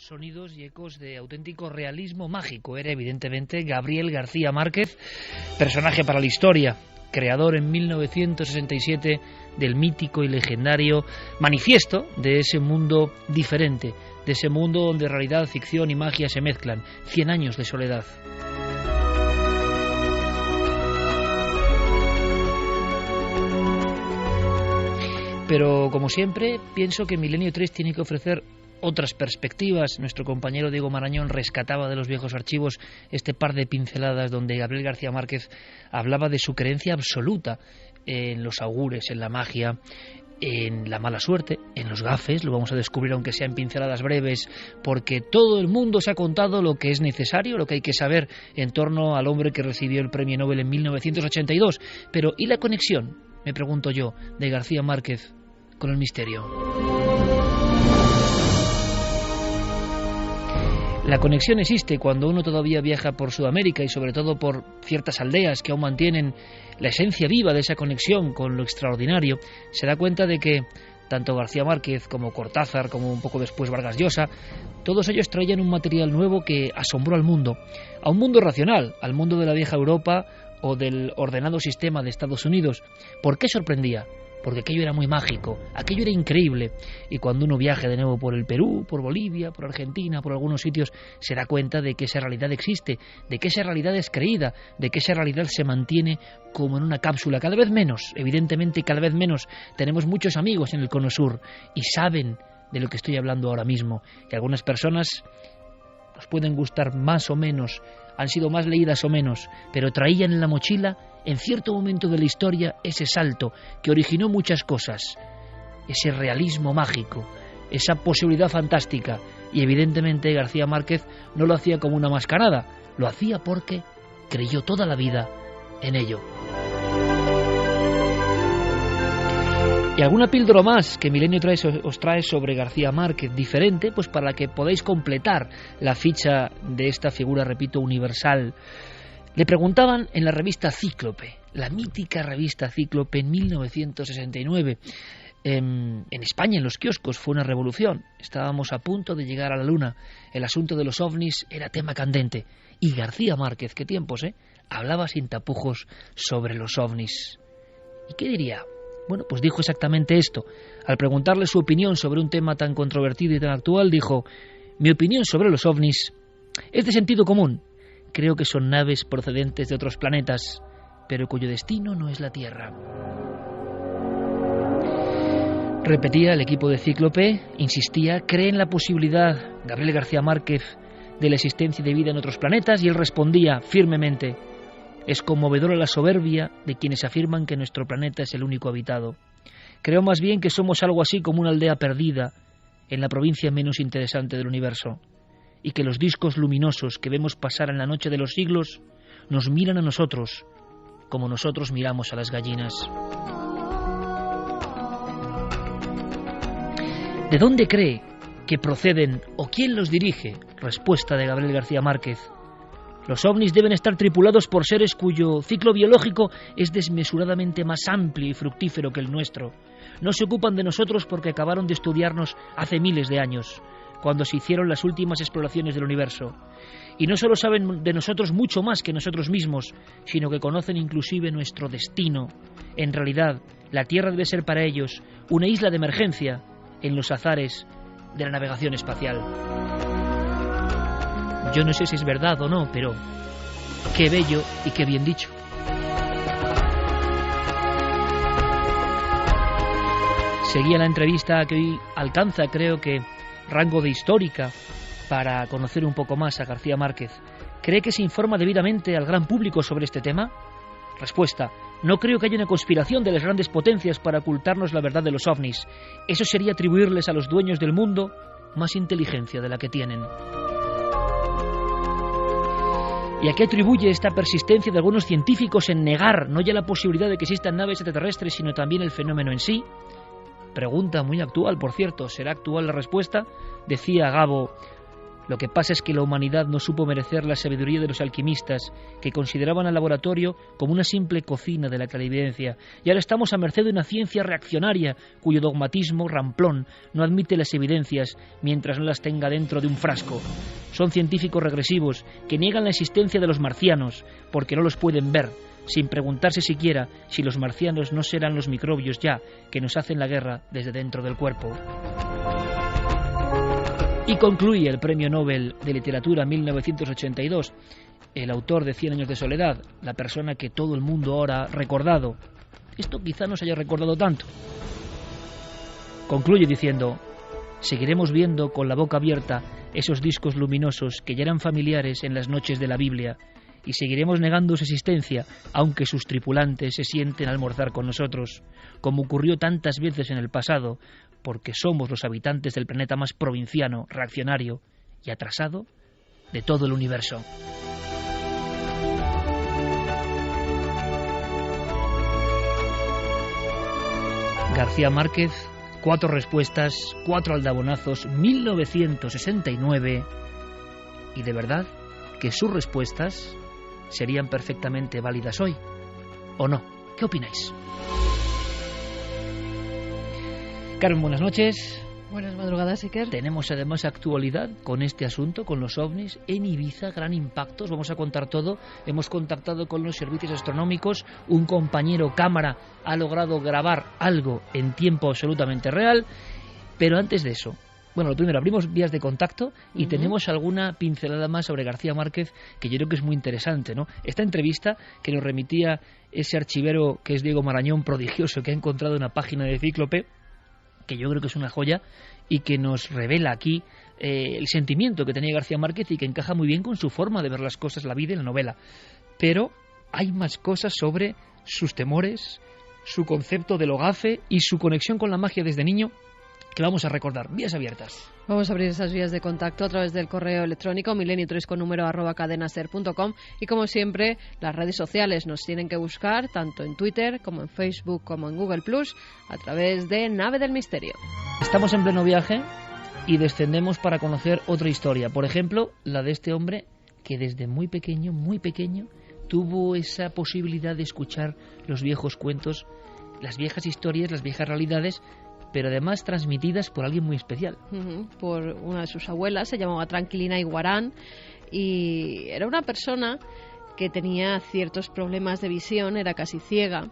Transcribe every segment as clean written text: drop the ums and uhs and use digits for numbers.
Sonidos y ecos de auténtico realismo mágico. Era evidentemente Gabriel García Márquez, personaje para la historia, creador en 1967 del mítico y legendario Manifiesto de ese mundo diferente, de ese mundo donde realidad, ficción y magia se mezclan. 100 años de soledad. Pero, como siempre, pienso que Milenio 3 tiene que ofrecer otras perspectivas. Nuestro compañero Diego Marañón rescataba de los viejos archivos este par de pinceladas donde Gabriel García Márquez hablaba de su creencia absoluta en los augures, en la magia, en la mala suerte, en los gafes. Lo vamos a descubrir, aunque sea en pinceladas breves, porque todo el mundo se ha contado lo que es necesario, lo que hay que saber en torno al hombre que recibió el Premio Nobel en 1982. Pero ¿y la conexión, me pregunto yo, de García Márquez con el misterio? La conexión existe cuando uno todavía viaja por Sudamérica y sobre todo por ciertas aldeas que aún mantienen la esencia viva de esa conexión con lo extraordinario. Se da cuenta de que tanto García Márquez como Cortázar, como un poco después Vargas Llosa, todos ellos traían un material nuevo que asombró al mundo, a un mundo racional, al mundo de la vieja Europa o del ordenado sistema de Estados Unidos. ¿Por qué sorprendía? Porque aquello era muy mágico, aquello era increíble, y cuando uno viaje de nuevo por el Perú, por Bolivia, por Argentina, por algunos sitios, se da cuenta de que esa realidad existe, de que esa realidad es creída, de que esa realidad se mantiene como en una cápsula, cada vez menos, evidentemente cada vez menos. Tenemos muchos amigos en el Cono Sur y saben de lo que estoy hablando ahora mismo, y algunas personas nos pueden gustar más o menos, han sido más leídas o menos, pero traían en la mochila, en cierto momento de la historia, ese salto que originó muchas cosas, ese realismo mágico, esa posibilidad fantástica. Y evidentemente García Márquez no lo hacía como una mascarada, lo hacía porque creyó toda la vida en ello. Y alguna píldora más que Milenio os trae sobre García Márquez, diferente, pues para que podáis completar la ficha de esta figura, repito, universal. Le preguntaban en la revista Cíclope, la mítica revista Cíclope, en 1969. En España, en los kioscos, fue una revolución. Estábamos a punto de llegar a la luna. El asunto de los ovnis era tema candente. Y García Márquez, qué tiempos, hablaba sin tapujos sobre los ovnis. ¿Y qué diría? Bueno, pues dijo exactamente esto. Al preguntarle su opinión sobre un tema tan controvertido y tan actual, dijo: mi opinión sobre los ovnis es de sentido común. Creo que son naves procedentes de otros planetas, pero cuyo destino no es la Tierra. Repetía el equipo de Cíclope, insistía: cree en la posibilidad, Gabriel García Márquez, de la existencia de vida en otros planetas, y él respondía firmemente: es conmovedora la soberbia de quienes afirman que nuestro planeta es el único habitado. Creo más bien que somos algo así como una aldea perdida en la provincia menos interesante del universo, y que los discos luminosos que vemos pasar en la noche de los siglos nos miran a nosotros como nosotros miramos a las gallinas. ¿De dónde cree que proceden o quién los dirige? Respuesta de Gabriel García Márquez: los ovnis deben estar tripulados por seres cuyo ciclo biológico es desmesuradamente más amplio y fructífero que el nuestro. No se ocupan de nosotros porque acabaron de estudiarnos hace miles de años, cuando se hicieron las últimas exploraciones del universo. Y no solo saben de nosotros mucho más que nosotros mismos, sino que conocen inclusive nuestro destino. En realidad, la Tierra debe ser para ellos una isla de emergencia en los azares de la navegación espacial. Yo no sé si es verdad o no, pero qué bello y qué bien dicho. Seguía la entrevista que hoy alcanza, creo que, rango de histórica para conocer un poco más a García Márquez. ¿Cree que se informa debidamente al gran público sobre este tema? Respuesta: no creo que haya una conspiración de las grandes potencias para ocultarnos la verdad de los ovnis. Eso sería atribuirles a los dueños del mundo más inteligencia de la que tienen. ¿Y a qué atribuye esta persistencia de algunos científicos en negar no ya la posibilidad de que existan naves extraterrestres, sino también el fenómeno en sí? Pregunta muy actual, por cierto. ¿Será actual la respuesta? Decía Gabo: Lo que pasa es que la humanidad no supo merecer la sabiduría de los alquimistas, que consideraban al laboratorio como una simple cocina de la clarividencia, y ahora estamos a merced de una ciencia reaccionaria, cuyo dogmatismo ramplón no admite las evidencias mientras no las tenga dentro de un frasco. Son científicos regresivos que niegan la existencia de los marcianos, porque no los pueden ver, sin preguntarse siquiera si los marcianos no serán los microbios ya que nos hacen la guerra desde dentro del cuerpo. Y concluye el Premio Nobel de Literatura 1982, el autor de 100 años de soledad, la persona que todo el mundo ahora ha recordado. Esto quizá no se haya recordado tanto. Concluye diciendo: seguiremos viendo con la boca abierta esos discos luminosos que ya eran familiares en las noches de la Biblia, y seguiremos negando su existencia, aunque sus tripulantes se sienten a almorzar con nosotros, como ocurrió tantas veces en el pasado, porque somos los habitantes del planeta más provinciano, reaccionario y atrasado de todo el universo. García Márquez, 4 respuestas, 4 aldabonazos, 1969, y de verdad que sus respuestas serían perfectamente válidas hoy, ¿o no? ¿Qué opináis? Carmen, buenas noches. Buenas madrugadas, Iker. Tenemos además actualidad con este asunto, con los ovnis en Ibiza, gran impacto. Os vamos a contar todo. Hemos contactado con los servicios astronómicos. Un compañero cámara ha logrado grabar algo en tiempo absolutamente real. Pero antes de eso, bueno, lo primero, abrimos vías de contacto y tenemos alguna pincelada más sobre García Márquez que yo creo que es muy interesante, ¿no? Esta entrevista que nos remitía ese archivero que es Diego Marañón, prodigioso, que ha encontrado una página de Cíclope, que yo creo que es una joya y que nos revela aquí el sentimiento que tenía García Márquez y que encaja muy bien con su forma de ver las cosas, la vida y la novela. Pero hay más cosas sobre sus temores, su concepto del hogafe y su conexión con la magia desde niño, que vamos a recordar. Vías abiertas. Vamos a abrir esas vías de contacto a través del correo electrónico milenio3@cadenaser.com y como siempre las redes sociales nos tienen que buscar tanto en Twitter como en Facebook como en Google Plus a través de Nave del Misterio. Estamos en pleno viaje y descendemos para conocer otra historia. Por ejemplo, la de este hombre que desde muy pequeño, tuvo esa posibilidad de escuchar los viejos cuentos, las viejas historias, las viejas realidades, pero además transmitidas por alguien muy especial. Por una de sus abuelas, se llamaba Tranquilina Iguarán, y era una persona que tenía ciertos problemas de visión, era casi ciega,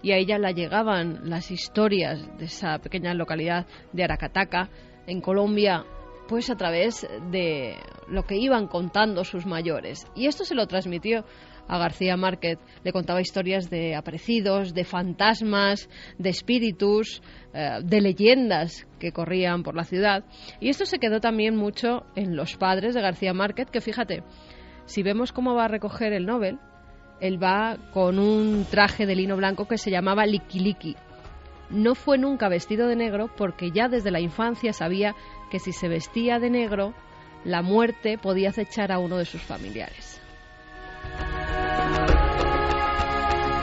y a ella le llegaban las historias de esa pequeña localidad de Aracataca, en Colombia, pues a través de lo que iban contando sus mayores. Y esto se lo transmitió a García Márquez. Le contaba historias de aparecidos, de fantasmas, de espíritus, de leyendas que corrían por la ciudad. Y esto se quedó también mucho en los padres de García Márquez, que fíjate, si vemos cómo va a recoger el Nobel, él va con un traje de lino blanco que se llamaba liquiliqui. No fue nunca vestido de negro porque ya desde la infancia sabía que si se vestía de negro, la muerte podía acechar a uno de sus familiares.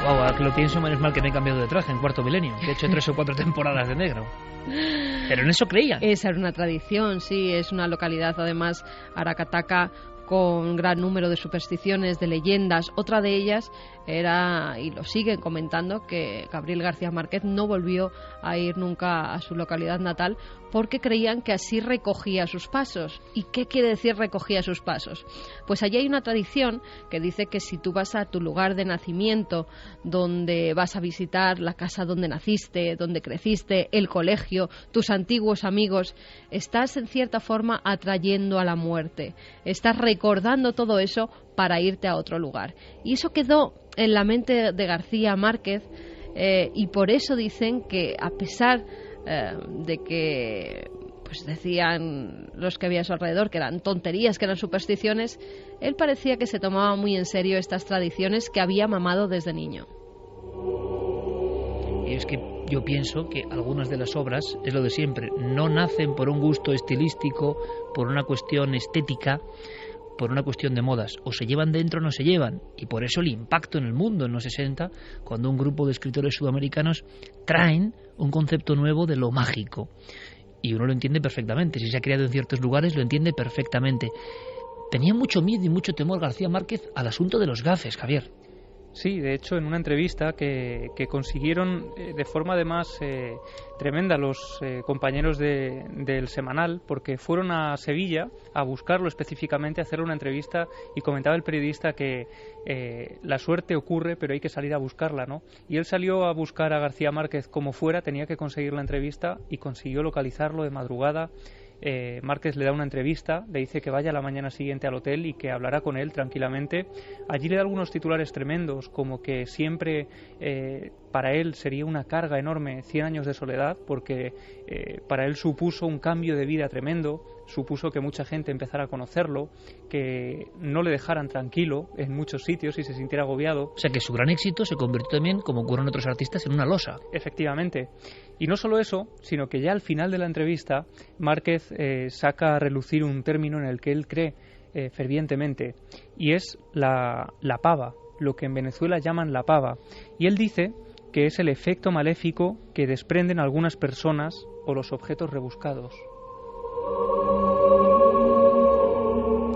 Wow, ahora que lo pienso, menos mal que me he cambiado de traje en Cuarto Milenio. De hecho, 3 o 4 temporadas de negro. Pero en eso creían. Esa era una tradición, sí. Es una localidad, además, Aracataca, con gran número de supersticiones, de leyendas. Otra de ellas era, y lo siguen comentando, que Gabriel García Márquez no volvió a ir nunca a su localidad natal porque creían que así recogía sus pasos. ¿Y qué quiere decir recogía sus pasos? Pues allí hay una tradición que dice que si tú vas a tu lugar de nacimiento, donde vas a visitar la casa donde naciste, donde creciste, el colegio, tus antiguos amigos, estás en cierta forma atrayendo a la muerte. Estás recordando todo eso para irte a otro lugar. Y eso quedó en la mente de García Márquez, y por eso dicen que a pesar de que pues decían los que había a su alrededor que eran tonterías, que eran supersticiones, él parecía que se tomaba muy en serio estas tradiciones que había mamado desde niño. Y es que yo pienso que algunas de las obras, es lo de siempre, no nacen por un gusto estilístico, por una cuestión estética, por una cuestión de modas. O se llevan dentro o no se llevan. Y por eso el impacto en el mundo en los 60, cuando un grupo de escritores sudamericanos traen un concepto nuevo de lo mágico. y uno lo entiende perfectamente. Si se ha criado en ciertos lugares, lo entiende perfectamente. Tenía mucho miedo y mucho temor García Márquez al asunto de los gafes, Javier. Sí, de hecho, en una entrevista que consiguieron de forma además tremenda los compañeros del Semanal, porque fueron a Sevilla a buscarlo específicamente, a hacerle una entrevista, y comentaba el periodista que la suerte ocurre, pero hay que salir a buscarla, ¿no? Y él salió a buscar a García Márquez como fuera, tenía que conseguir la entrevista y consiguió localizarlo de madrugada. Márquez le da una entrevista, le dice que vaya la mañana siguiente al hotel y que hablará con él tranquilamente. Allí le da algunos titulares tremendos, como que siempre para él sería una carga enorme 100 años de soledad, porque para él supuso un cambio de vida tremendo, supuso que mucha gente empezara a conocerlo, que no le dejaran tranquilo en muchos sitios y se sintiera agobiado. O sea que su gran éxito se convirtió también, como ocurre en otros artistas, en una losa. Efectivamente. Y no solo eso, sino que ya al final de la entrevista Márquez saca a relucir un término en el que él cree fervientemente, y es la pava, lo que en Venezuela llaman la pava. Y él dice que es el efecto maléfico que desprenden algunas personas o los objetos rebuscados.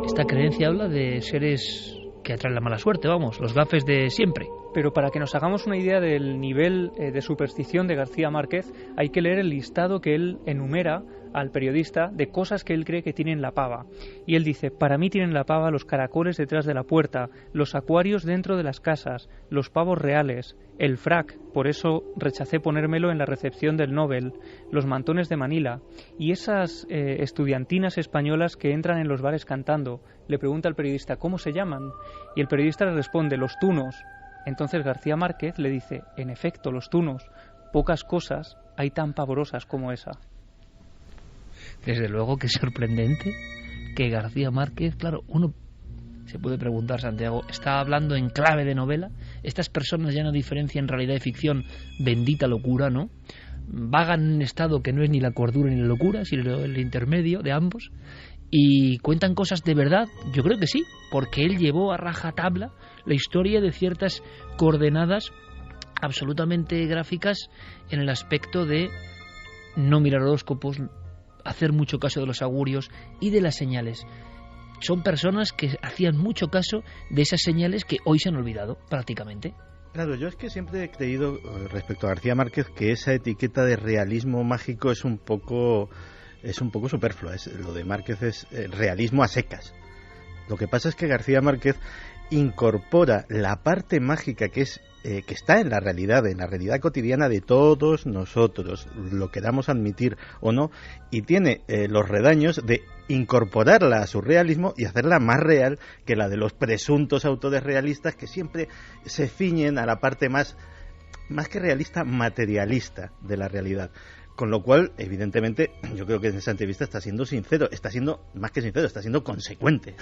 Esta creencia habla de seres que atraen la mala suerte, vamos, los gafes de siempre. Pero para que nos hagamos una idea del nivel de superstición de García Márquez, hay que leer el listado que él enumera al periodista de cosas que él cree que tienen la pava. Y él dice: para mí tienen la pava los caracoles detrás de la puerta, los acuarios dentro de las casas, los pavos reales, el frac, por eso rechacé ponérmelo en la recepción del Nobel, los mantones de Manila, y esas estudiantinas españolas que entran en los bares cantando. Le pregunta al periodista ¿cómo se llaman? Y el periodista le responde: los tunos. Entonces García Márquez le dice: en efecto, los tunos, pocas cosas hay tan pavorosas como esa. Desde luego que es sorprendente que García Márquez, claro, uno se puede preguntar, Santiago, ¿está hablando en clave de novela? Estas personas ya no diferencian realidad y ficción, bendita locura, ¿no? Vagan en un estado que no es ni la cordura ni la locura, sino el intermedio de ambos, y cuentan cosas de verdad. Yo creo que sí, porque él llevó a rajatabla la historia de ciertas coordenadas absolutamente gráficas en el aspecto de no mirar horóscopos, hacer mucho caso de los augurios y de las señales. Son personas que hacían mucho caso de esas señales que hoy se han olvidado prácticamente. Claro, yo es que siempre he creído respecto a García Márquez que esa etiqueta de realismo mágico es un poco superflua. Lo de Márquez es realismo a secas. Lo que pasa es que García Márquez incorpora la parte mágica que está en la realidad cotidiana de todos nosotros, lo queramos admitir o no, y tiene los redaños de incorporarla a su realismo y hacerla más real que la de los presuntos autores realistas, que siempre se ciñen a la parte más que realista, materialista de la realidad. Con lo cual, evidentemente, yo creo que en esa entrevista está siendo sincero, está siendo más que sincero, está siendo consecuente.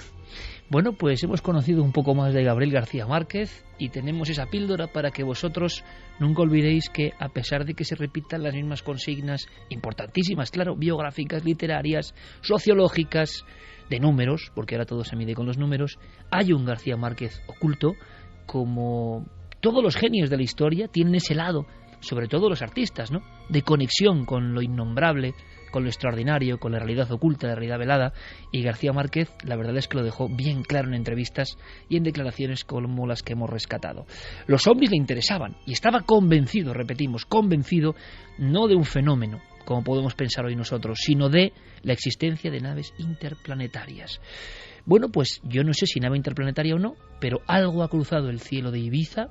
Bueno, pues hemos conocido un poco más de Gabriel García Márquez y tenemos esa píldora para que vosotros nunca olvidéis que, a pesar de que se repitan las mismas consignas importantísimas, claro, biográficas, literarias, sociológicas, de números, porque ahora todo se mide con los números, hay un García Márquez oculto. Como todos los genios de la historia tienen ese lado, sobre todo los artistas, ¿no?, de conexión con lo innombrable, con lo extraordinario, con la realidad oculta, la realidad velada, y García Márquez la verdad es que lo dejó bien claro en entrevistas y en declaraciones como las que hemos rescatado. Los ovnis le interesaban y estaba convencido, repetimos, convencido no de un fenómeno, como podemos pensar hoy nosotros, sino de la existencia de naves interplanetarias. Bueno, pues yo no sé si nave interplanetaria o no, pero algo ha cruzado el cielo de Ibiza.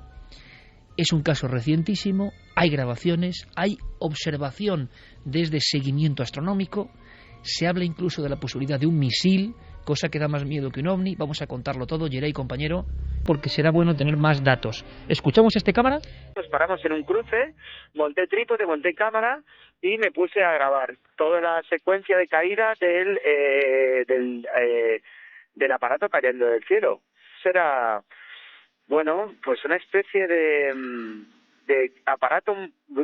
Es un caso recientísimo, hay grabaciones, hay observación desde seguimiento astronómico, se habla incluso de la posibilidad de un misil, cosa que da más miedo que un ovni. Vamos a contarlo todo, Geray, compañero, porque será bueno tener más datos. ¿Escuchamos este cámara? Nos paramos en un cruce, monté trípode, monté cámara y me puse a grabar toda la secuencia de caída del aparato cayendo del cielo. Será... Bueno, pues una especie de aparato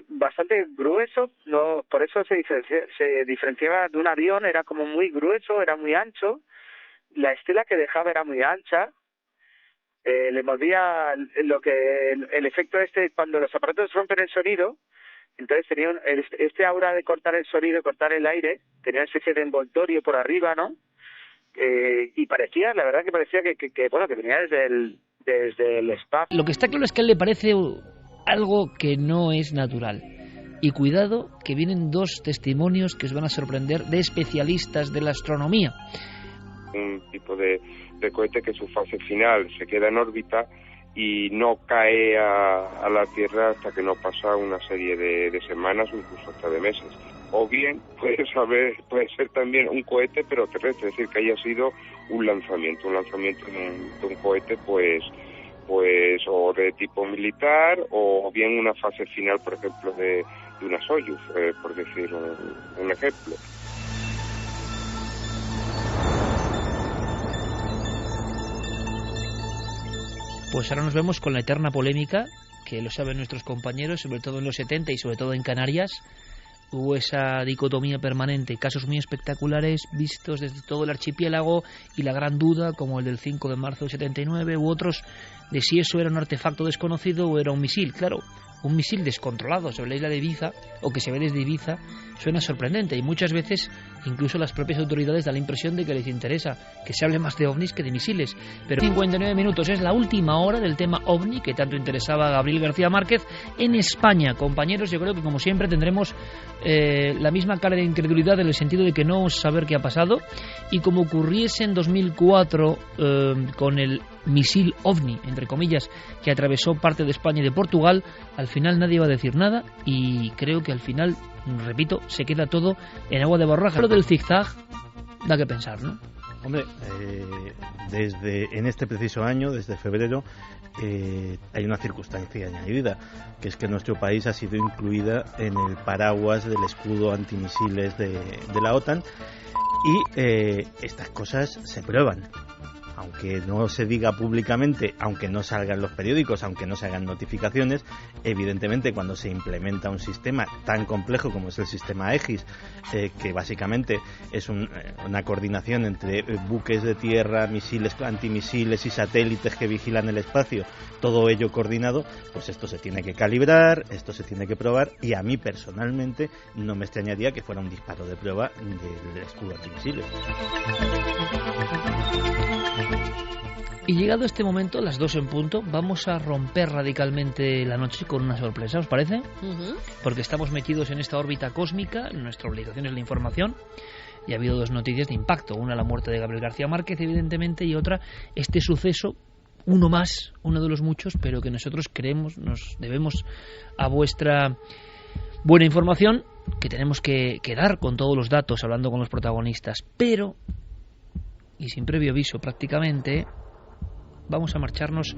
bastante grueso, no, por eso se diferenciaba de un avión, era como muy grueso, era muy ancho, la estela que dejaba era muy ancha, le movía el efecto cuando los aparatos rompen el sonido, entonces tenía este aura de cortar el sonido, cortar el aire, tenía una especie de envoltorio por arriba, ¿no? Y parecía, la verdad que parecía que venía desde el spa. Lo que está claro es que a él le parece algo que no es natural. Y cuidado, que vienen dos testimonios que os van a sorprender de especialistas de la astronomía. Un tipo de cohete que en su fase final se queda en órbita y no cae a la Tierra hasta que no pasa una serie de semanas o incluso hasta de meses. O bien puede ser también un cohete pero terrestre, es decir, que haya sido un lanzamiento de un cohete pues o de tipo militar o bien una fase final, por ejemplo, de una Soyuz, por decir un ejemplo. Pues ahora nos vemos con la eterna polémica, que lo saben nuestros compañeros, sobre todo en los 70 y sobre todo en Canarias. Hubo esa dicotomía permanente, casos muy espectaculares vistos desde todo el archipiélago y la gran duda, como el del 5 de marzo del 79, u otros de si eso era un artefacto desconocido o era un misil. Claro, un misil descontrolado sobre la isla de Ibiza, o que se ve desde Ibiza, suena sorprendente, y muchas veces incluso las propias autoridades dan la impresión de que les interesa que se hable más de ovnis que de misiles. Pero 59 minutos es la última hora del tema ovni que tanto interesaba a Gabriel García Márquez en España. Compañeros, yo creo que como siempre tendremos la misma cara de incredulidad en el sentido de que no saber qué ha pasado, y como ocurriese en 2004 con el misil ovni, entre comillas, que atravesó parte de España y de Portugal, al final nadie va a decir nada, y creo que al final, repito, se queda todo en agua de borraja. Lo del zigzag da que pensar, ¿no? Hombre, en este preciso año, desde febrero, hay una circunstancia añadida, que es que nuestro país ha sido incluida en el paraguas del escudo antimisiles de la OTAN, y estas cosas se prueban. Aunque no se diga públicamente, aunque no salgan los periódicos, aunque no se hagan notificaciones, evidentemente cuando se implementa un sistema tan complejo como es el sistema Aegis, que básicamente es una coordinación entre buques de tierra, misiles, antimisiles y satélites que vigilan el espacio, todo ello coordinado, pues esto se tiene que calibrar, esto se tiene que probar, y a mí personalmente no me extrañaría que fuera un disparo de prueba del escudo antimisiles. Y llegado este momento, las 2 en punto, vamos a romper radicalmente la noche con una sorpresa, ¿os parece? Porque estamos metidos en esta órbita cósmica, nuestra obligación es la información, y ha habido 2 noticias de impacto, una la muerte de Gabriel García Márquez, evidentemente, y otra este suceso, uno más, uno de los muchos, pero que nosotros creemos, nos debemos a vuestra buena información, que tenemos que dar con todos los datos, hablando con los protagonistas, pero, y sin previo aviso prácticamente, vamos a marcharnos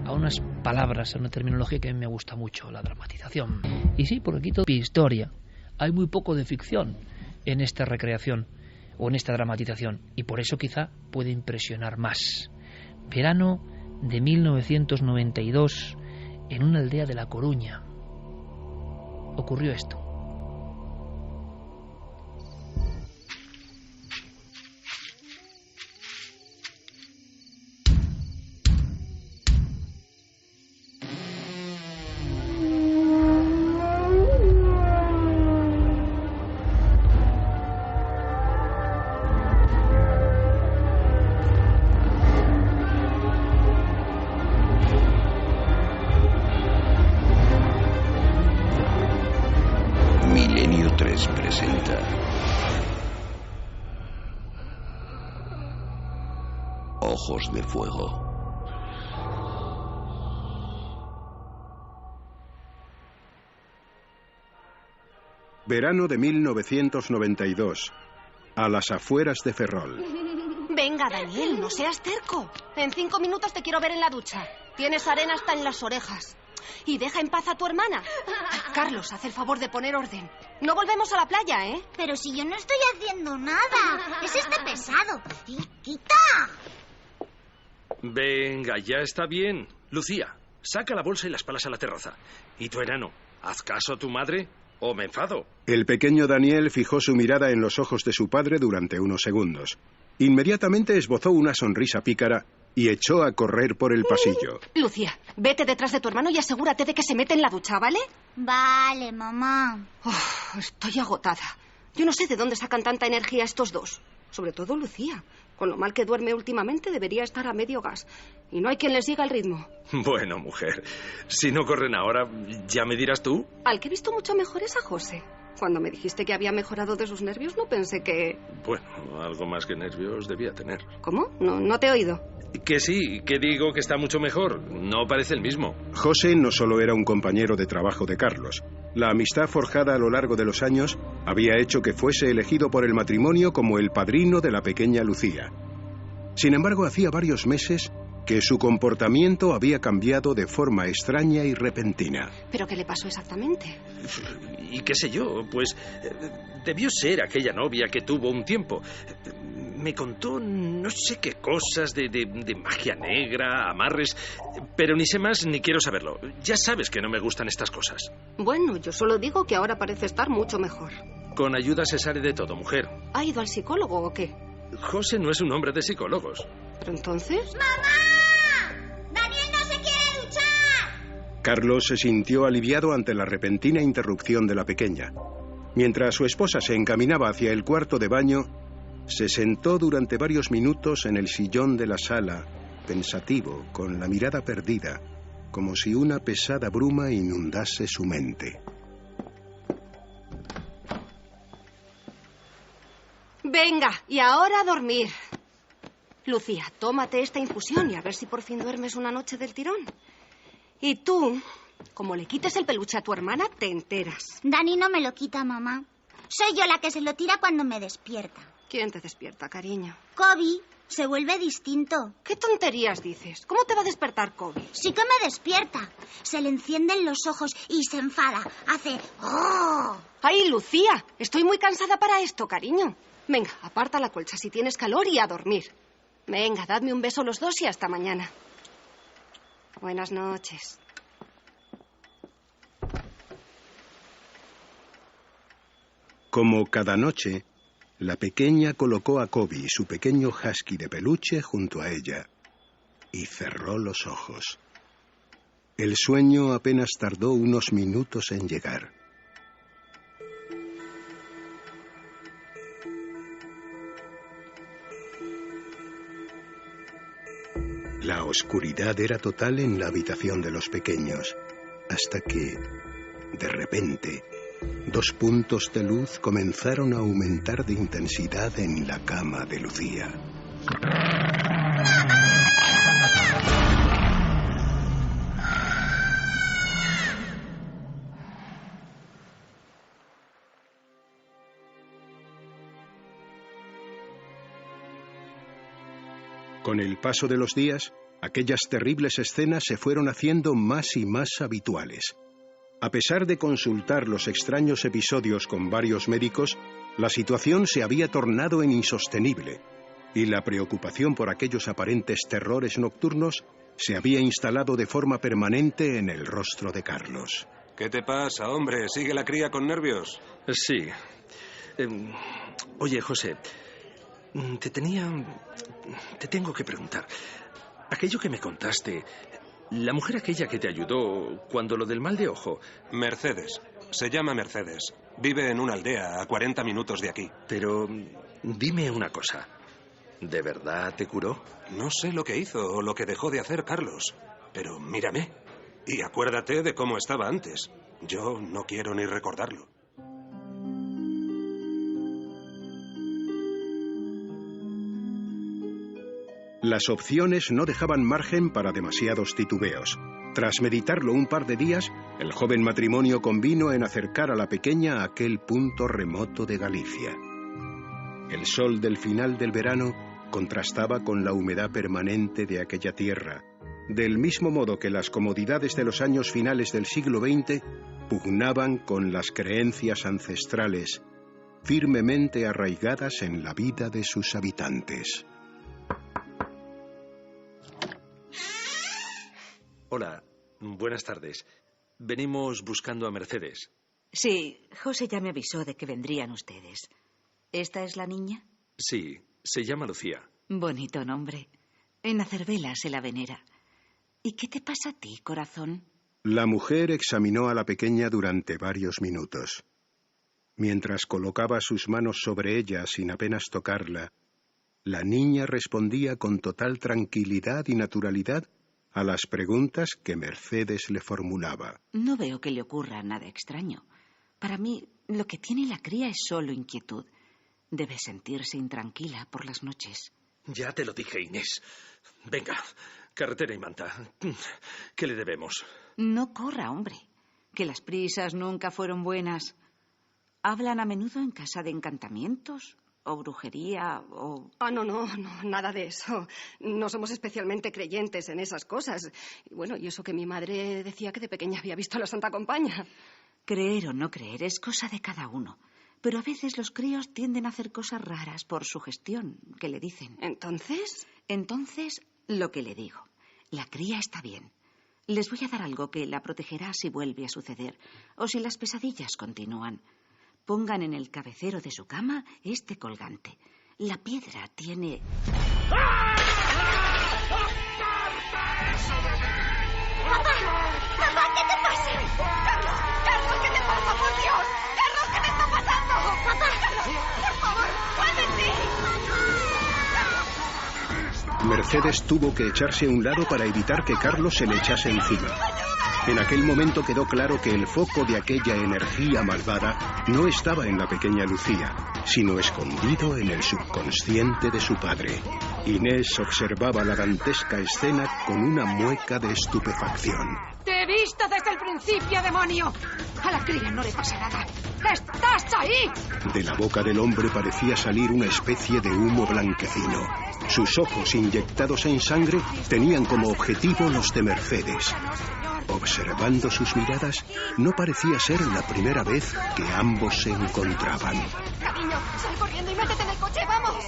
a unas palabras, a una terminología que a mí me gusta mucho, la dramatización. Y sí, porque aquí todo es historia. Hay muy poco de ficción en esta recreación o en esta dramatización, y por eso quizá puede impresionar más. Verano de 1992, en una aldea de La Coruña, ocurrió esto. Ojos de fuego. Verano de 1992. A las afueras de Ferrol. Venga, Daniel, no seas terco. En 5 minutos te quiero ver en la ducha. Tienes arena hasta en las orejas. Y deja en paz a tu hermana. Ay, Carlos, haz el favor de poner orden. No volvemos a la playa, ¿eh? Pero si yo no estoy haciendo nada. Es este pesado. ¡Quita! Venga, ya está bien. Lucía, saca la bolsa y las palas a la terraza. ¿Y tu enano? ¿Haz caso a tu madre o me enfado? El pequeño Daniel fijó su mirada en los ojos de su padre durante unos segundos. Inmediatamente esbozó una sonrisa pícara y echó a correr por el pasillo. Lucía, vete detrás de tu hermano y asegúrate de que se mete en la ducha, ¿vale? Vale, mamá. Estoy agotada. Yo no sé de dónde sacan tanta energía estos dos. Sobre todo Lucía. Con lo mal que duerme últimamente, debería estar a medio gas. Y no hay quien les siga el ritmo. Bueno, mujer, si no corren ahora, ¿ya me dirás tú? Al que he visto mucho mejor es a José. Cuando me dijiste que había mejorado de sus nervios, no pensé que... Bueno, algo más que nervios debía tener. ¿Cómo? No te he oído. Que sí, que digo que está mucho mejor. No parece el mismo. José no solo era un compañero de trabajo de Carlos. La amistad forjada a lo largo de los años había hecho que fuese elegido por el matrimonio como el padrino de la pequeña Lucía. Sin embargo, hacía varios meses que su comportamiento había cambiado de forma extraña y repentina. ¿Pero qué le pasó exactamente? Y qué sé yo, pues debió ser aquella novia que tuvo un tiempo. Me contó no sé qué cosas de magia negra, amarres, pero ni sé más ni quiero saberlo. Ya sabes que no me gustan estas cosas. Bueno, yo solo digo que ahora parece estar mucho mejor. Con ayuda se sale de todo, mujer. ¿Ha ido al psicólogo o qué? José no es un hombre de psicólogos. ¿Pero entonces? ¡Mamá! ¡Daniel no se quiere duchar! Carlos se sintió aliviado ante la repentina interrupción de la pequeña. Mientras su esposa se encaminaba hacia el cuarto de baño, se sentó durante varios minutos en el sillón de la sala, pensativo, con la mirada perdida, como si una pesada bruma inundase su mente. Venga, y ahora a dormir. Lucía, tómate esta infusión y a ver si por fin duermes una noche del tirón. Y tú, como le quites el peluche a tu hermana, te enteras. Dani no me lo quita, mamá. Soy yo la que se lo tira cuando me despierta. ¿Quién te despierta, cariño? Kobe se vuelve distinto. ¿Qué tonterías dices? ¿Cómo te va a despertar Kobe? Sí que me despierta. Se le encienden los ojos y se enfada. Hace... ¡Oh! ¡Ay, Lucía! Estoy muy cansada para esto, cariño. Venga, aparta la colcha si tienes calor y a dormir. Venga, dadme un beso los dos y hasta mañana. Buenas noches. Como cada noche, la pequeña colocó a Kobe, su pequeño husky de peluche, junto a ella y cerró los ojos. El sueño apenas tardó unos minutos en llegar. La oscuridad era total en la habitación de los pequeños, hasta que, de repente, 2 puntos de luz comenzaron a aumentar de intensidad en la cama de Lucía. Con el paso de los días, aquellas terribles escenas se fueron haciendo más y más habituales. A pesar de consultar los extraños episodios con varios médicos, la situación se había tornado en insostenible y la preocupación por aquellos aparentes terrores nocturnos se había instalado de forma permanente en el rostro de Carlos. ¿Qué te pasa, hombre? ¿Sigue la cría con nervios? Sí. Oye, José, te tengo que preguntar. Aquello que me contaste, la mujer aquella que te ayudó cuando lo del mal de ojo... Mercedes. Se llama Mercedes. Vive en una aldea a 40 minutos de aquí. Pero dime una cosa. ¿De verdad te curó? No sé lo que hizo o lo que dejó de hacer Carlos. Pero mírame. Y acuérdate de cómo estaba antes. Yo no quiero ni recordarlo. Las opciones no dejaban margen para demasiados titubeos. Tras meditarlo un par de días, el joven matrimonio convino en acercar a la pequeña a aquel punto remoto de Galicia. El sol del final del verano contrastaba con la humedad permanente de aquella tierra, del mismo modo que las comodidades de los años finales del siglo XX pugnaban con las creencias ancestrales, firmemente arraigadas en la vida de sus habitantes. Hola, buenas tardes. Venimos buscando a Mercedes. Sí, José ya me avisó de que vendrían ustedes. ¿Esta es la niña? Sí, se llama Lucía. Bonito nombre. En Acervela se la venera. ¿Y qué te pasa a ti, corazón? La mujer examinó a la pequeña durante varios minutos. Mientras colocaba sus manos sobre ella sin apenas tocarla, la niña respondía con total tranquilidad y naturalidad a las preguntas que Mercedes le formulaba. No veo que le ocurra nada extraño. Para mí, lo que tiene la cría es solo inquietud. Debe sentirse intranquila por las noches. Ya te lo dije, Inés. Venga, carretera y manta. ¿Qué le debemos? No corra, hombre. Que las prisas nunca fueron buenas. ¿Hablan a menudo en casa de encantamientos? ¿O brujería? ¿O...? No, nada de eso. No somos especialmente creyentes en esas cosas. Y bueno, y eso que mi madre decía que de pequeña había visto a la Santa Compaña. Creer o no creer es cosa de cada uno. Pero a veces los críos tienden a hacer cosas raras por sugestión, que le dicen. ¿Entonces? Entonces, lo que le digo. La cría está bien. Les voy a dar algo que la protegerá si vuelve a suceder, o si las pesadillas continúan. Pongan en el cabecero de su cama este colgante. La piedra tiene... ¡Papá, qué te pasa! ¡Carlos, qué te pasa, por Dios! ¡Carlos, qué te está pasando! ¡Papá! ¡Carlos, por favor, vuelve en ti! Mercedes tuvo que echarse a un lado para evitar que Carlos se le echase encima. En aquel momento quedó claro que el foco de aquella energía malvada no estaba en la pequeña Lucía, sino escondido en el subconsciente de su padre. Inés observaba la dantesca escena con una mueca de estupefacción. ¡Te he visto desde el principio, demonio! A la cría no le pasa nada. ¡Estás ahí! De la boca del hombre parecía salir una especie de humo blanquecino. Sus ojos, inyectados en sangre, tenían como objetivo los de Mercedes. Observando sus miradas, no parecía ser la primera vez que ambos se encontraban. Cariño, sal corriendo y métete en el coche, ¡vamos!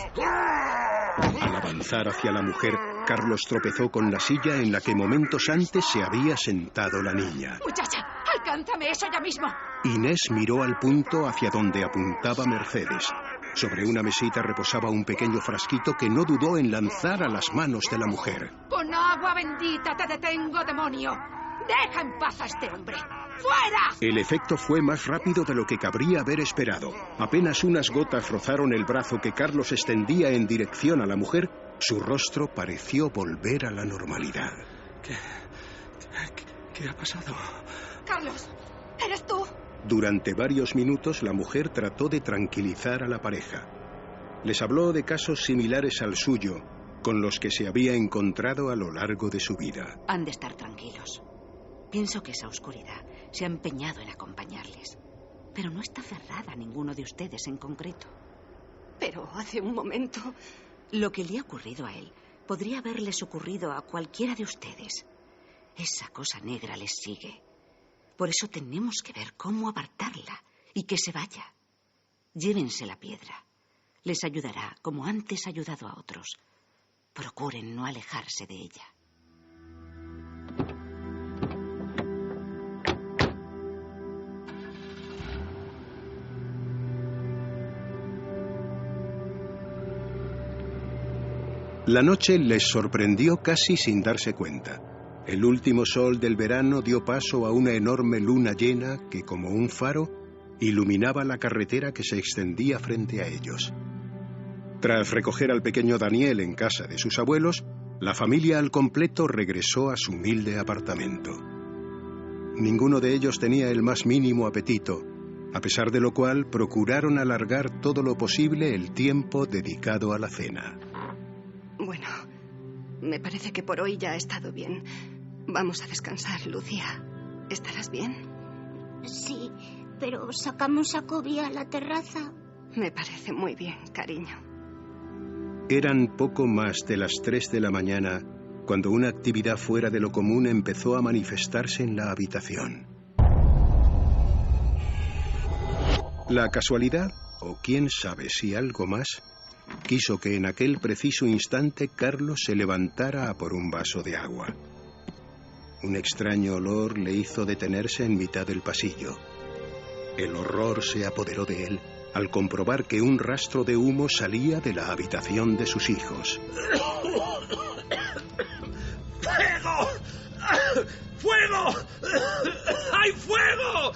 Al avanzar hacia la mujer, Carlos tropezó con la silla en la que momentos antes se había sentado la niña. ¡Muchacha, alcánzame eso ya mismo! Inés miró al punto hacia donde apuntaba Mercedes. Sobre una mesita reposaba un pequeño frasquito que no dudó en lanzar a las manos de la mujer. ¡Con agua bendita te detengo, demonio! ¡Deja en paz a este hombre! ¡Fuera! El efecto fue más rápido de lo que cabría haber esperado. Apenas unas gotas rozaron el brazo que Carlos extendía en dirección a la mujer. Su rostro pareció volver a la normalidad. ¿Qué ha pasado? Carlos, ¿eres tú? Durante varios minutos la mujer trató de tranquilizar a la pareja. Les habló de casos similares al suyo, con los que se había encontrado a lo largo de su vida. Han de estar tranquilos. Pienso que esa oscuridad se ha empeñado en acompañarles. Pero no está cerrada a ninguno de ustedes en concreto. Pero hace un momento... Lo que le ha ocurrido a él podría haberles ocurrido a cualquiera de ustedes. Esa cosa negra les sigue. Por eso tenemos que ver cómo apartarla y que se vaya. Llévense la piedra. Les ayudará como antes ha ayudado a otros. Procuren no alejarse de ella. La noche les sorprendió casi sin darse cuenta. El último sol del verano dio paso a una enorme luna llena que, como un faro, iluminaba la carretera que se extendía frente a ellos. Tras recoger al pequeño Daniel en casa de sus abuelos, la familia al completo regresó a su humilde apartamento. Ninguno de ellos tenía el más mínimo apetito, a pesar de lo cual procuraron alargar todo lo posible el tiempo dedicado a la cena. Bueno, me parece que por hoy ya ha estado bien. Vamos a descansar, Lucía. ¿Estarás bien? Sí, pero ¿sacamos a Kobe a la terraza? Me parece muy bien, cariño. Eran poco más de las 3 de la mañana cuando una actividad fuera de lo común empezó a manifestarse en la habitación. La casualidad, o quién sabe si algo más, quiso que en aquel preciso instante Carlos se levantara a por un vaso de agua. Un extraño olor le hizo detenerse en mitad del pasillo. El horror se apoderó de él al comprobar que un rastro de humo salía de la habitación de sus hijos. ¡Fuego! ¡Fuego! ¡Hay fuego!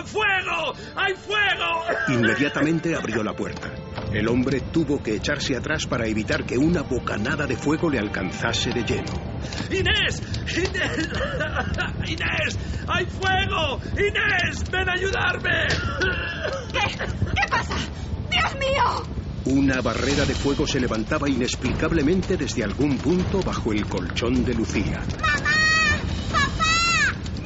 ¡Fuego! ¡Hay fuego! Inmediatamente abrió la puerta. El hombre tuvo que echarse atrás para evitar que una bocanada de fuego le alcanzase de lleno. ¡Inés! ¡Inés! ¡Inés! ¡Hay fuego! ¡Inés! ¡Ven a ayudarme! ¿Qué pasa? ¡Dios mío! Una barrera de fuego se levantaba inexplicablemente desde algún punto bajo el colchón de Lucía. ¡Mamá! ¡Papá!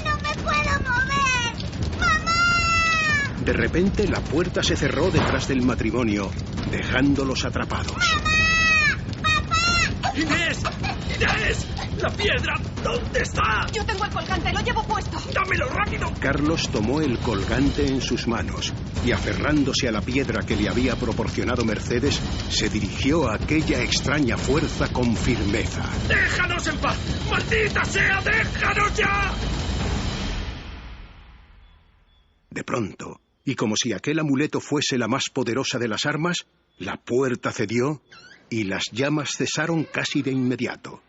¡No me puedo mover! ¡Mamá! De repente la puerta se cerró detrás del matrimonio, dejándolos atrapados. ¡Mamá! ¡Papá! ¡Inés! ¡Inés! ¡La piedra! ¿Dónde está? Yo tengo el colgante, lo llevo puesto. ¡Dámelo rápido! Carlos tomó el colgante en sus manos y, aferrándose a la piedra que le había proporcionado Mercedes, se dirigió a aquella extraña fuerza con firmeza. ¡Déjanos en paz! ¡Maldita sea! ¡Déjanos ya! De pronto, y como si aquel amuleto fuese la más poderosa de las armas, la puerta cedió y las llamas cesaron casi de inmediato.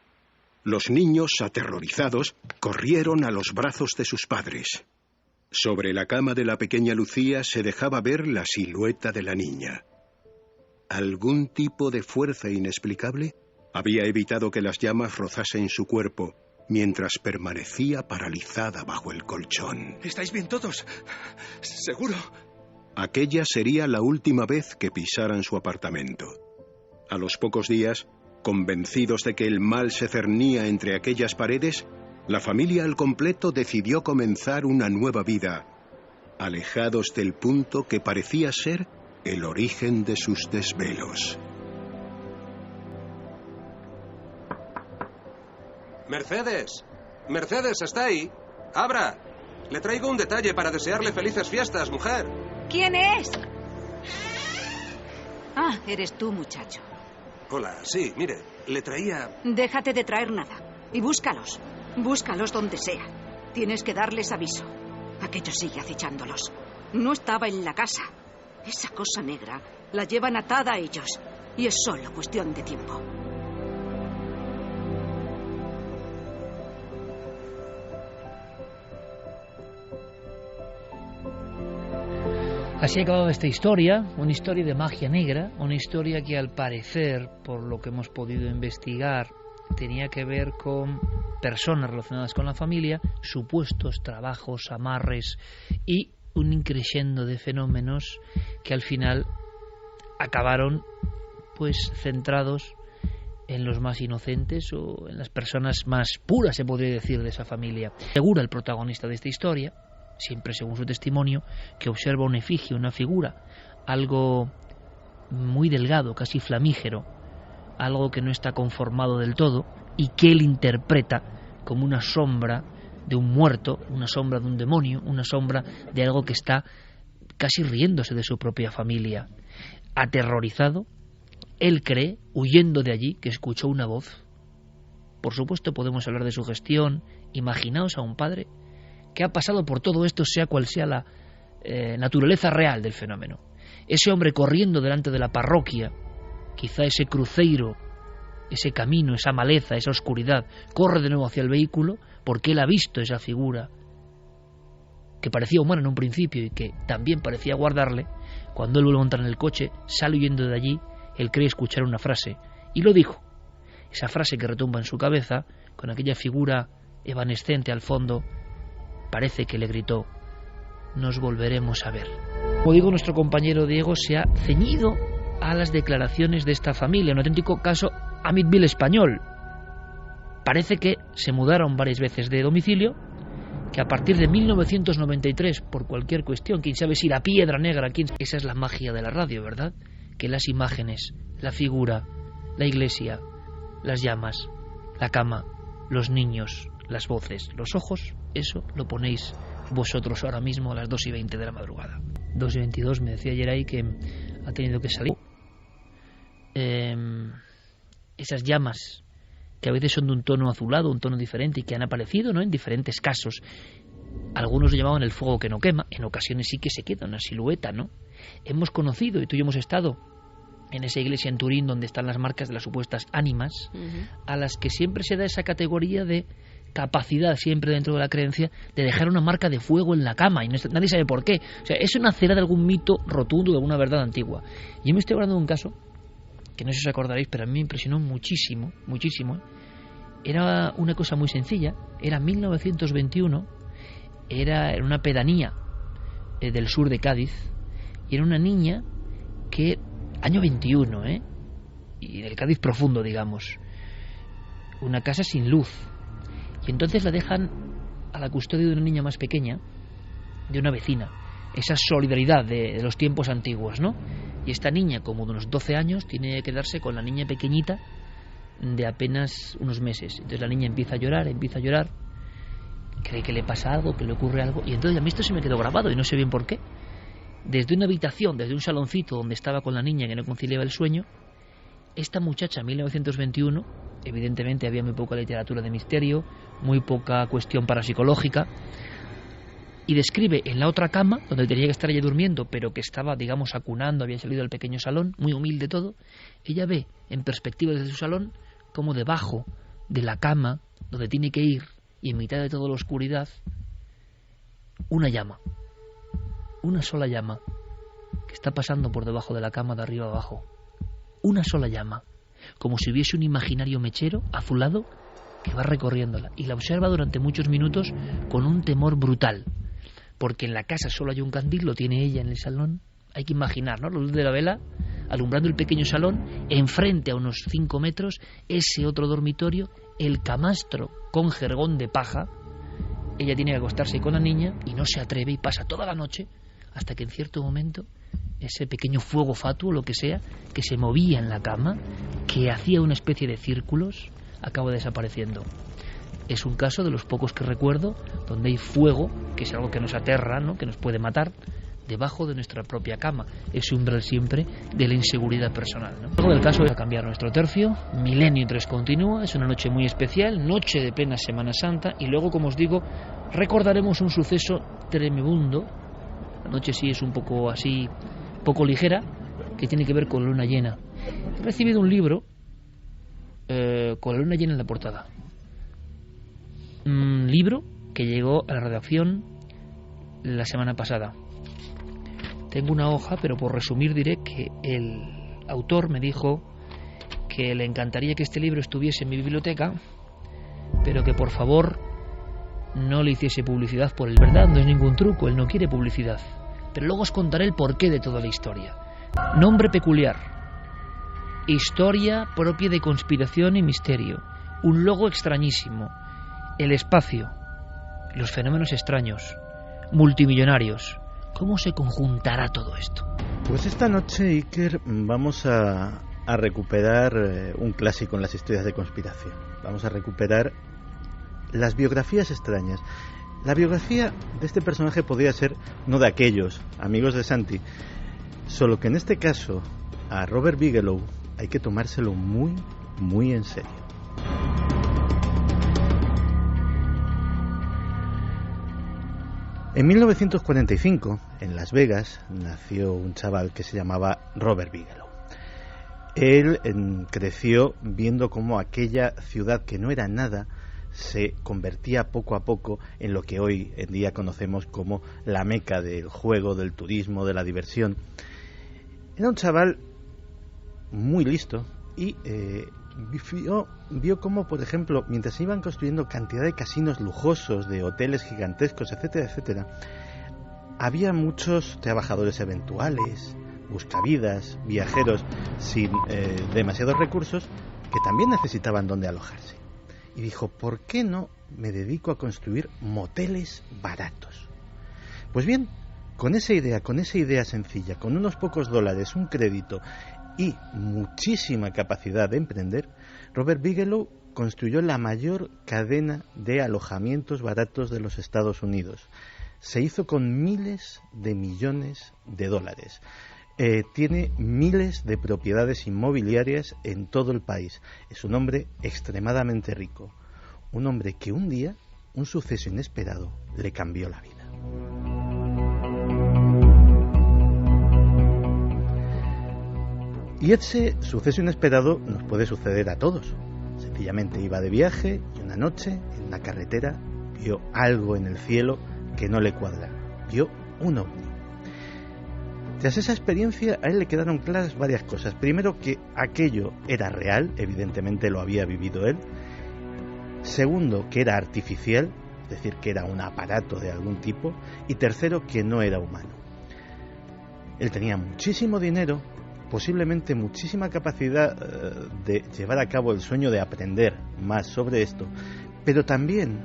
Los niños, aterrorizados, corrieron a los brazos de sus padres. Sobre la cama de la pequeña Lucía se dejaba ver la silueta de la niña. ¿Algún tipo de fuerza inexplicable había evitado que las llamas rozasen su cuerpo mientras permanecía paralizada bajo el colchón? ¿Estáis bien todos? ¿Seguro? Aquella sería la última vez que pisaran su apartamento. A los pocos días, convencidos de que el mal se cernía entre aquellas paredes, la familia al completo decidió comenzar una nueva vida, alejados del punto que parecía ser el origen de sus desvelos. Mercedes. Mercedes, ¿está ahí? ¡Abra! Le traigo un detalle para desearle felices fiestas, mujer. ¿Quién es? Ah, eres tú, muchacho. Hola, sí, mire, le traía... Déjate de traer nada y búscalos. Búscalos donde sea. Tienes que darles aviso. Aquello sigue acechándolos. No estaba en la casa. Esa cosa negra la llevan atada a ellos y es solo cuestión de tiempo. Así acababa esta historia, una historia de magia negra, una historia que al parecer, por lo que hemos podido investigar, tenía que ver con personas relacionadas con la familia, supuestos trabajos, amarres y un increciendo de fenómenos que al final acabaron pues centrados en los más inocentes o en las personas más puras, se podría decir, de esa familia. Asegura el protagonista de esta historia, siempre según su testimonio, que observa una efigie, una figura, algo muy delgado, casi flamígero, algo que no está conformado del todo y que él interpreta como una sombra de un muerto, una sombra de un demonio, una sombra de algo que está casi riéndose de su propia familia. Aterrorizado, él cree, huyendo de allí, que escuchó una voz. Por supuesto podemos hablar de sugestión. Imaginaos a un padre que ha pasado por todo esto, sea cual sea la naturaleza real del fenómeno. Ese hombre corriendo delante de la parroquia, quizá ese cruceiro, ese camino, esa maleza, esa oscuridad, corre de nuevo hacia el vehículo porque él ha visto esa figura que parecía humana en un principio y que también parecía guardarle. Cuando él vuelve a montar en el coche, sale huyendo de allí, él cree escuchar una frase, y lo dijo. Esa frase que retumba en su cabeza, con aquella figura evanescente al fondo, parece que le gritó: nos volveremos a ver. Como digo, nuestro compañero Diego se ha ceñido a las declaraciones de esta familia, un auténtico caso Amityville español. Parece que se mudaron varias veces de domicilio, que a partir de 1993, por cualquier cuestión, quién sabe si la piedra negra, esa es la magia de la radio, ¿verdad? Que las imágenes, la figura, la iglesia, las llamas, la cama, los niños, las voces, los ojos, eso lo ponéis vosotros ahora mismo a las 2:20 de la madrugada. 2:22, me decía ayer ahí que ha tenido que salir. Esas llamas que a veces son de un tono azulado, un tono diferente y que han aparecido, ¿no?, en diferentes casos. Algunos lo llamaban el fuego que no quema, en ocasiones sí que se queda una silueta, ¿no? Hemos conocido, y tú y yo hemos estado en esa iglesia en Turín donde están las marcas de las supuestas ánimas, a las que siempre se da esa categoría de capacidad, siempre dentro de la creencia, de dejar una marca de fuego en la cama, y nadie sabe por qué. O sea, es una cera de algún mito rotundo, de alguna verdad antigua. Yo me estoy hablando de un caso que no sé si os acordaréis, pero a mí me impresionó muchísimo, muchísimo. Era una cosa muy sencilla, era 1921, era en una pedanía del sur de Cádiz, y era una niña que, año 21, y del Cádiz profundo, digamos, una casa sin luz, y entonces la dejan a la custodia de una niña más pequeña, de una vecina, esa solidaridad de los tiempos antiguos, ¿no? Y esta niña, como de unos 12 años, tiene que quedarse con la niña pequeñita de apenas unos meses. Entonces la niña empieza a llorar, cree que le pasa algo, que le ocurre algo, y entonces a mí esto se me quedó grabado y no sé bien por qué. Desde una habitación, desde un saloncito donde estaba con la niña que no conciliaba el sueño, esta muchacha, en 1921, evidentemente había muy poca literatura de misterio, muy poca cuestión parapsicológica, y describe en la otra cama, donde tenía que estar ella durmiendo, pero que estaba, digamos, acunando, había salido del pequeño salón, muy humilde todo, ella ve, en perspectiva desde su salón, como debajo de la cama, donde tiene que ir, y en mitad de toda la oscuridad, una llama, una sola llama, que está pasando por debajo de la cama de arriba abajo. Una sola llama, como si hubiese un imaginario mechero azulado que va recorriéndola, y la observa durante muchos minutos con un temor brutal, porque en la casa solo hay un candil, lo tiene ella en el salón. Hay que imaginar, ¿no?, la luz de la vela alumbrando el pequeño salón, enfrente a unos 5 metros ese otro dormitorio, el camastro con jergón de paja. Ella tiene que acostarse con la niña y no se atreve, y pasa toda la noche hasta que en cierto momento ese pequeño fuego fatuo, lo que sea, que se movía en la cama, que hacía una especie de círculos, acaba desapareciendo. Es un caso de los pocos que recuerdo donde hay fuego, que es algo que nos aterra, ¿no?, que nos puede matar, debajo de nuestra propia cama. Es un umbral siempre de la inseguridad personal, ¿no? Luego del caso es a cambiar nuestro tercio. Milenio 3 continúa, es una noche muy especial, noche de plena Semana Santa, y luego, como os digo, recordaremos un suceso tremebundo. La noche sí es un poco así, poco ligera, que tiene que ver con la luna llena. He recibido un libro con la luna llena en la portada. Un libro que llegó a la redacción la semana pasada. Tengo una hoja, pero por resumir diré que el autor me dijo que le encantaría que este libro estuviese en mi biblioteca, pero que por favor no le hiciese publicidad por él. ¿Verdad? No es ningún truco, él no quiere publicidad. Pero luego os contaré el porqué de toda la historia. Nombre peculiar. Historia propia de conspiración y misterio. Un logo extrañísimo. El espacio. Los fenómenos extraños. Multimillonarios. ¿Cómo se conjuntará todo esto? Pues esta noche, Iker, vamos a recuperar un clásico en las historias de conspiración. Vamos a recuperar las biografías extrañas. La biografía de este personaje podría ser no de aquellos amigos de Santi, solo que en este caso a Robert Bigelow hay que tomárselo muy, muy en serio. En 1945, en Las Vegas, nació un chaval que se llamaba Robert Bigelow. Él creció viendo cómo aquella ciudad que no era nada se convertía poco a poco en lo que hoy en día conocemos como la meca del juego, del turismo, de la diversión. Era un chaval muy listo y vio cómo, por ejemplo, mientras se iban construyendo cantidad de casinos lujosos, de hoteles gigantescos, etcétera, etcétera, había muchos trabajadores eventuales, buscavidas, viajeros sin demasiados recursos, que también necesitaban dónde alojarse. Y dijo, ¿por qué no me dedico a construir moteles baratos? Pues bien, con esa idea sencilla, con unos pocos dólares, un crédito y muchísima capacidad de emprender, Robert Bigelow construyó la mayor cadena de alojamientos baratos de los Estados Unidos. Se hizo con miles de millones de dólares. Tiene miles de propiedades inmobiliarias en todo el país. Es un hombre extremadamente rico. Un hombre que un día, un suceso inesperado, le cambió la vida. Y ese suceso inesperado nos puede suceder a todos. Sencillamente iba de viaje y una noche, en una carretera, vio algo en el cielo que no le cuadra. Vio un ovni. Tras esa experiencia, a él le quedaron claras varias cosas. Primero, que aquello era real, evidentemente lo había vivido él. Segundo, que era artificial, es decir, que era un aparato de algún tipo. Y tercero, que no era humano. Él tenía muchísimo dinero, posiblemente muchísima capacidad de llevar a cabo el sueño de aprender más sobre esto, pero también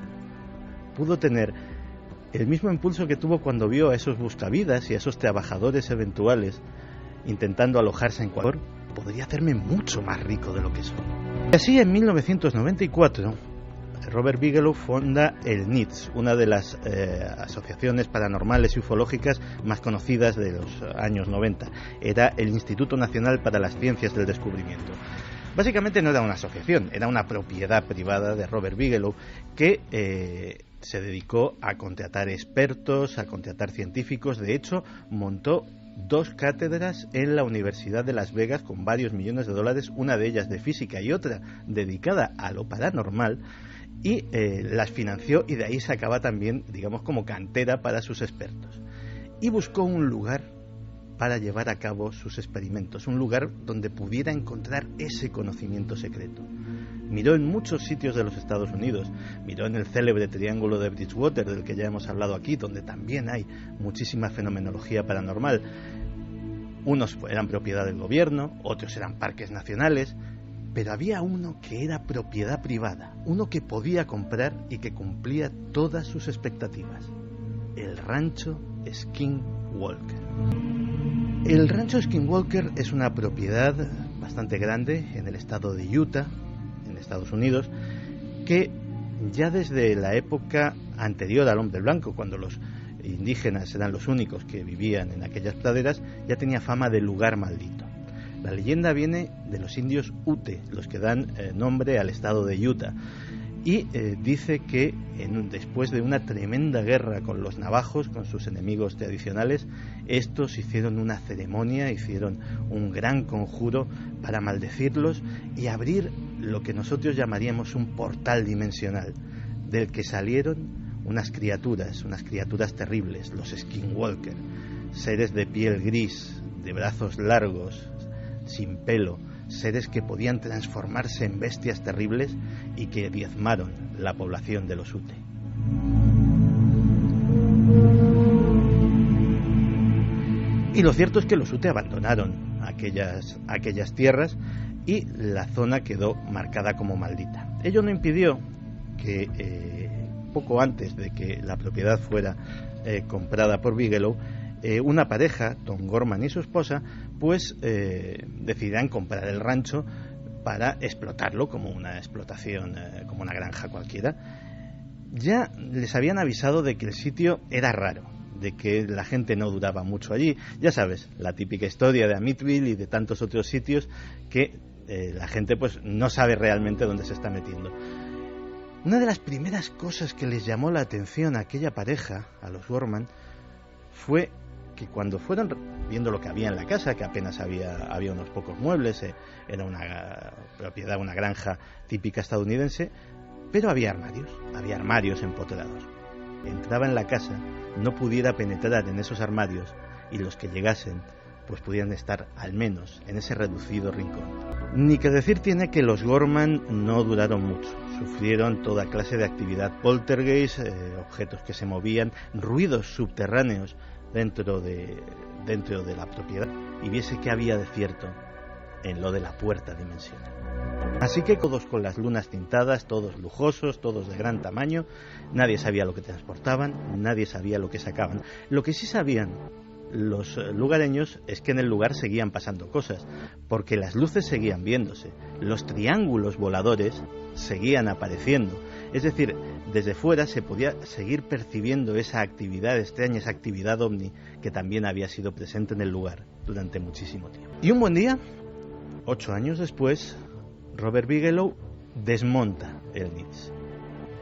pudo tener el mismo impulso que tuvo cuando vio a esos buscavidas y a esos trabajadores eventuales intentando alojarse en Ecuador. Podría hacerme mucho más rico de lo que soy. Y así, en 1994, Robert Bigelow funda el NITS, una de las asociaciones paranormales y ufológicas más conocidas de los años 90. Era el Instituto Nacional para las Ciencias del Descubrimiento. Básicamente no era una asociación, era una propiedad privada de Robert Bigelow que se dedicó a contratar expertos, a contratar científicos. De hecho, montó 2 cátedras en la Universidad de Las Vegas con varios millones de dólares, una de ellas de física y otra dedicada a lo paranormal, y las financió, y de ahí sacaba también, digamos, como cantera para sus expertos. Y buscó un lugar para llevar a cabo sus experimentos, un lugar donde pudiera encontrar ese conocimiento secreto. Miró en muchos sitios de los Estados Unidos, miró en el célebre Triángulo de Bridgewater, del que ya hemos hablado aquí, donde también hay muchísima fenomenología paranormal. Unos eran propiedad del gobierno, otros eran parques nacionales, pero había uno que era propiedad privada, uno que podía comprar y que cumplía todas sus expectativas: el rancho Skinwalker. El rancho Skinwalker es una propiedad bastante grande en el estado de Utah, en Estados Unidos, que ya desde la época anterior al hombre blanco, cuando los indígenas eran los únicos que vivían en aquellas praderas, ya tenía fama de lugar maldito. La leyenda viene de los indios Ute, los que dan nombre al estado de Utah, y dice que después de una tremenda guerra con los navajos, con sus enemigos tradicionales, estos hicieron una ceremonia, hicieron un gran conjuro para maldecirlos y abrir lo que nosotros llamaríamos un portal dimensional, del que salieron unas criaturas terribles, los Skinwalker, seres de piel gris, de brazos largos, sin pelo, seres que podían transformarse en bestias terribles y que diezmaron la población de los Ute. Y lo cierto es que los Ute abandonaron aquellas tierras y la zona quedó marcada como maldita. Ello no impidió que poco antes de que la propiedad fuera comprada por Bigelow, una pareja, Tom Gorman y su esposa, pues decidieran comprar el rancho para explotarlo como una explotación, como una granja cualquiera. Ya les habían avisado de que el sitio era raro, de que la gente no duraba mucho allí. Ya sabes, la típica historia de Amityville y de tantos otros sitios que la gente pues no sabe realmente dónde se está metiendo. Una de las primeras cosas que les llamó la atención a aquella pareja, a los Gorman, fue que cuando fueron viendo lo que había en la casa, que apenas había unos pocos muebles, era una propiedad, una granja típica estadounidense, pero había armarios empotrados. Entraba en la casa, no pudiera penetrar en esos armarios, y los que llegasen pues pudieran estar al menos en ese reducido rincón. Ni que decir tiene que los Gorman no duraron mucho. Sufrieron toda clase de actividad poltergeist, objetos que se movían, ruidos subterráneos dentro de la propiedad, y viese que había de cierto en lo de la puerta dimensional. Así que todos con las lunas tintadas, todos lujosos, todos de gran tamaño, nadie sabía lo que transportaban, nadie sabía lo que sacaban. Lo que sí sabían los lugareños es que en el lugar seguían pasando cosas, porque las luces seguían viéndose, los triángulos voladores seguían apareciendo. Es decir, desde fuera se podía seguir percibiendo esa actividad extraña, esa actividad ovni que también había sido presente en el lugar durante muchísimo tiempo. Y un buen día, 8 años después, Robert Bigelow desmonta el NITS.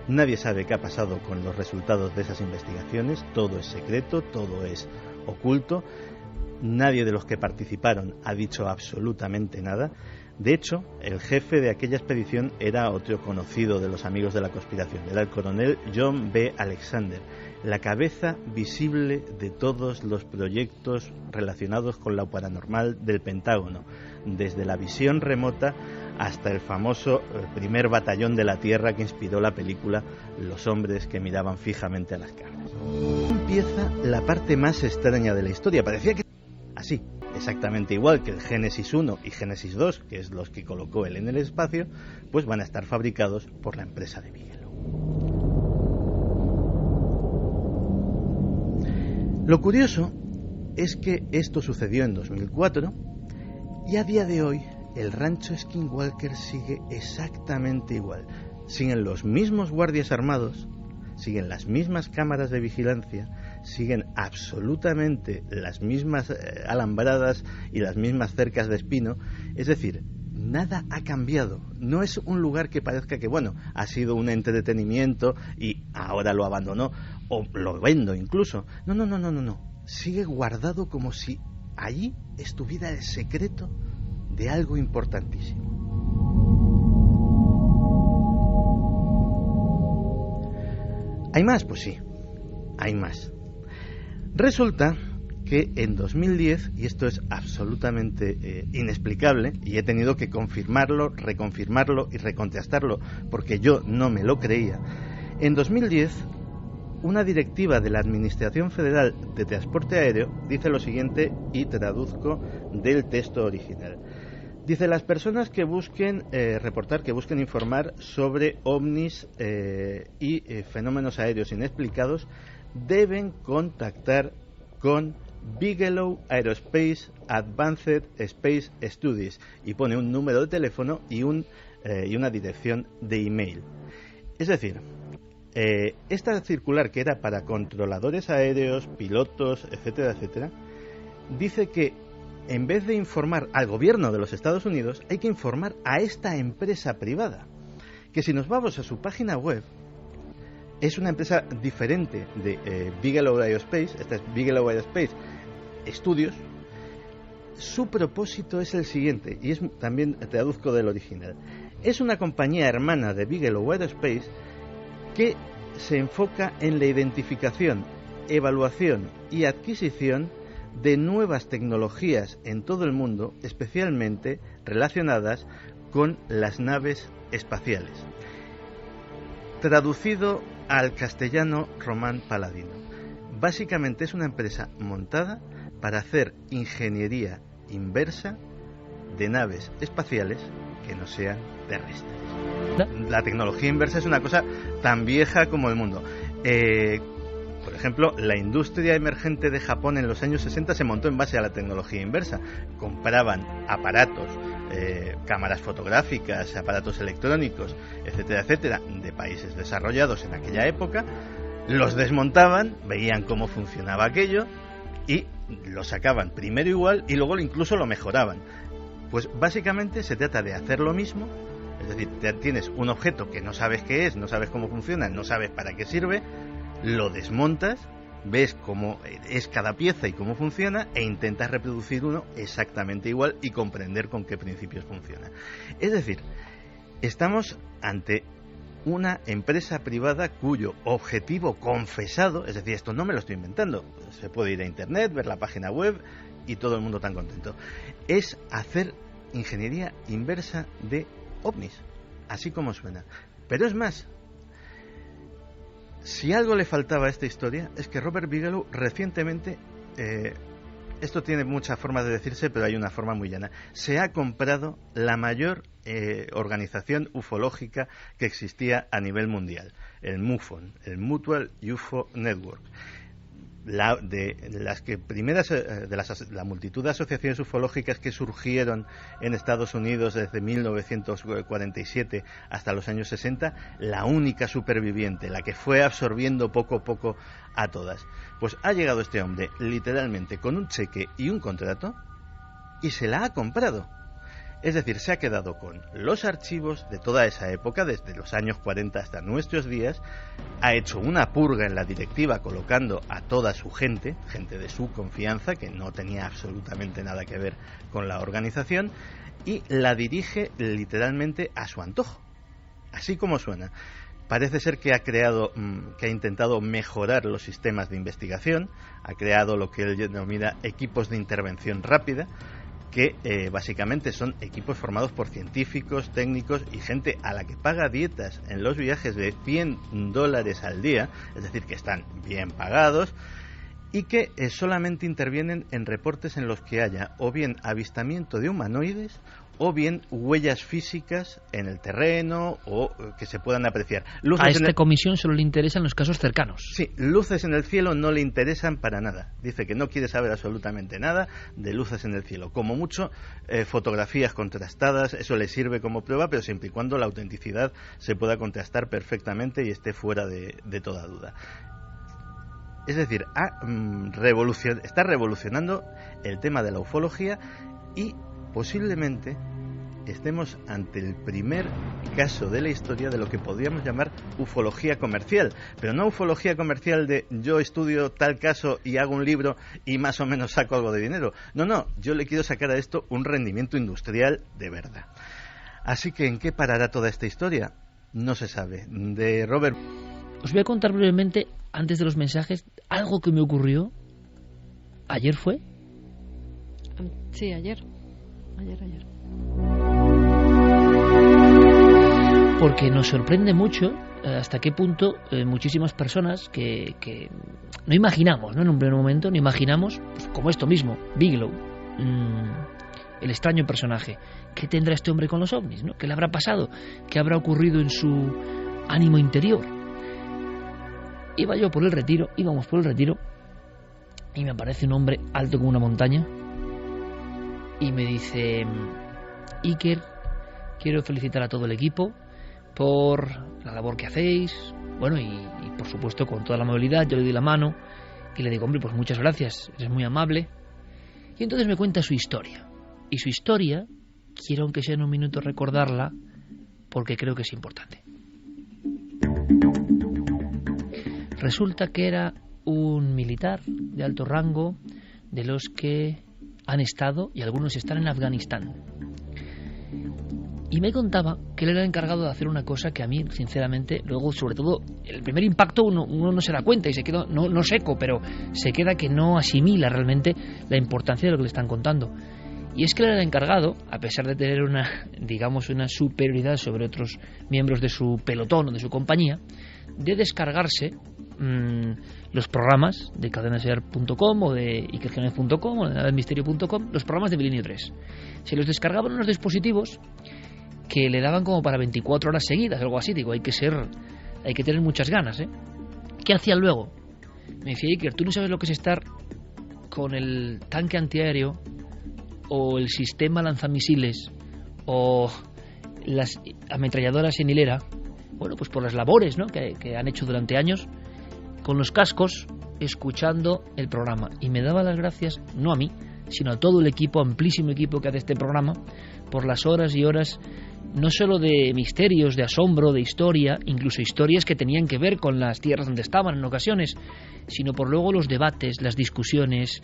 Nadie sabe qué ha pasado con los resultados de esas investigaciones, todo es secreto, todo es oculto, Nadie de los que participaron ha dicho absolutamente nada. De hecho, el jefe de aquella expedición era otro conocido de los amigos de la conspiración, era el coronel John B. Alexander, la cabeza visible de todos los proyectos relacionados con lo paranormal del Pentágono, desde la visión remota hasta el famoso primer batallón de la Tierra que inspiró la película Los hombres que miraban fijamente a las cargas. Empieza la parte más extraña de la historia. Parecía que así, exactamente igual que el Génesis 1 y Génesis 2, que es los que colocó él en el espacio, pues van a estar fabricados por la empresa de Bigelow. Lo curioso es que esto sucedió en 2004 y a día de hoy el rancho Skinwalker sigue exactamente igual. Siguen los mismos guardias armados, siguen las mismas cámaras de vigilancia, siguen absolutamente las mismas alambradas y las mismas cercas de espino. Es decir, nada ha cambiado. No es un lugar que parezca que, bueno, ha sido un entretenimiento y ahora lo abandonó o lo vendo incluso. No. Sigue guardado como si allí estuviera el secreto de algo importantísimo. ¿Hay más? Pues sí, hay más. Resulta que en 2010, y esto es absolutamente inexplicable, y he tenido que confirmarlo, reconfirmarlo y recontrastarlo, porque yo no me lo creía, en 2010 una directiva de la Administración Federal de Transporte Aéreo dice lo siguiente, y traduzco del texto original. Dice: las personas que busquen reportar, que busquen informar sobre ovnis y fenómenos aéreos inexplicados, deben contactar con Bigelow Aerospace Advanced Space Studies, y pone un número de teléfono y una dirección de email. Es decir, esta circular, que era para controladores aéreos, pilotos, etcétera, etcétera, dice que en vez de informar al gobierno de los Estados Unidos, hay que informar a esta empresa privada, que si nos vamos a su página web, es una empresa diferente de Bigelow Aerospace. Esta es Bigelow Aerospace Studios. Su propósito es el siguiente, y es también traduzco del original. Es una compañía hermana de Bigelow Aerospace que se enfoca en la identificación, evaluación y adquisición de nuevas tecnologías en todo el mundo, especialmente relacionadas con las naves espaciales. Traducido al castellano Román Paladino. Básicamente es una empresa montada para hacer ingeniería inversa de naves espaciales que no sean terrestres. La tecnología inversa es una cosa tan vieja como el mundo. Por ejemplo, la industria emergente de Japón en los años 60 se montó en base a la tecnología inversa. Compraban aparatos, cámaras fotográficas, aparatos electrónicos, etcétera, etcétera, de países desarrollados en aquella época, los desmontaban, veían cómo funcionaba aquello y lo sacaban primero igual y luego incluso lo mejoraban. Pues básicamente se trata de hacer lo mismo. Es decir, tienes un objeto que no sabes qué es, no sabes cómo funciona, no sabes para qué sirve, lo desmontas, ves cómo es cada pieza y cómo funciona, e intentas reproducir uno exactamente igual y comprender con qué principios funciona. Es decir, estamos ante una empresa privada cuyo objetivo confesado, es decir, esto no me lo estoy inventando, se puede ir a internet, ver la página web y todo el mundo tan contento, es hacer ingeniería inversa de ovnis, así como suena. Pero es más, si algo le faltaba a esta historia es que Robert Bigelow recientemente, esto tiene muchas formas de decirse, pero hay una forma muy llana, se ha comprado la mayor organización ufológica que existía a nivel mundial, el MUFON, el Mutual UFO Network. La multitud de asociaciones ufológicas que surgieron en Estados Unidos desde 1947 hasta los años 60, la única superviviente, la que fue absorbiendo poco a poco a todas. Pues ha llegado este hombre literalmente con un cheque y un contrato y se la ha comprado. Es decir, se ha quedado con los archivos de toda esa época, desde los años 40 hasta nuestros días, ha hecho una purga en la directiva colocando a toda su gente, gente de su confianza, que no tenía absolutamente nada que ver con la organización, y la dirige literalmente a su antojo, así como suena. Parece ser que ha intentado mejorar los sistemas de investigación, ha creado lo que él denomina equipos de intervención rápida, que básicamente son equipos formados por científicos, técnicos y gente a la que paga dietas en los viajes de $100 al día, es decir, que están bien pagados, y que solamente intervienen en reportes en los que haya o bien avistamiento de humanoides o bien huellas físicas en el terreno o que se puedan apreciar. A esta comisión solo le interesan los casos cercanos. Sí, luces en el cielo no le interesan para nada. Dice que no quiere saber absolutamente nada de luces en el cielo. Como mucho, fotografías contrastadas, eso le sirve como prueba, pero siempre y cuando la autenticidad se pueda contrastar perfectamente y esté fuera de toda duda. Es decir, está revolucionando el tema de la ufología y posiblemente estemos ante el primer caso de la historia de lo que podríamos llamar ufología comercial, pero no ufología comercial de yo estudio tal caso y hago un libro y más o menos saco algo de dinero. No, yo le quiero sacar a esto un rendimiento industrial de verdad. Así que ¿en qué parará toda esta historia? No se sabe. De Robert... Os voy a contar brevemente, antes de los mensajes, algo que me ocurrió. ¿Ayer fue? Sí, ayer. Porque nos sorprende mucho hasta qué punto muchísimas personas que no imaginamos, ¿no? En un primer momento no imaginamos, pues, como esto mismo, Bigelow, el extraño personaje. ¿Qué tendrá este hombre con los ovnis, ¿no? ¿Qué le habrá pasado? ¿Qué habrá ocurrido en su ánimo interior? Íbamos por el retiro y me aparece un hombre alto como una montaña y me dice: Iker, quiero felicitar a todo el equipo por la labor que hacéis. Bueno, y por supuesto con toda la amabilidad yo le doy la mano y le digo: hombre, pues muchas gracias, eres muy amable. Y entonces me cuenta su historia, y su historia quiero, aunque sea en un minuto, recordarla porque creo que es importante. Resulta que era un militar de alto rango, de los que han estado y algunos están en Afganistán. Y me contaba que él era el encargado de hacer una cosa que a mí, sinceramente, luego, sobre todo, el primer impacto uno no se da cuenta y se queda, no seco, pero se queda que no asimila realmente la importancia de lo que le están contando. Y es que él era el encargado, a pesar de tener una superioridad sobre otros miembros de su pelotón o de su compañía, de descargarse los programas de cadenaser.com o de ikerjimenez.com o de navedmisterio.com, los programas de Milenio 3. Se los descargaban en unos dispositivos que le daban como para 24 horas seguidas, algo así. Digo, hay que tener muchas ganas, ¿eh? ¿Qué hacía luego? Me decía: Iker, tú no sabes lo que es estar con el tanque antiaéreo o el sistema lanzamisiles o las ametralladoras en hilera. Bueno, pues por las labores, ¿no?, que han hecho durante años, con los cascos, escuchando el programa. Y me daba las gracias, no a mí, sino a todo el equipo, amplísimo equipo que hace este programa, por las horas y horas, no solo de misterios, de asombro, de historia, incluso historias que tenían que ver con las tierras donde estaban en ocasiones, sino por luego los debates, las discusiones,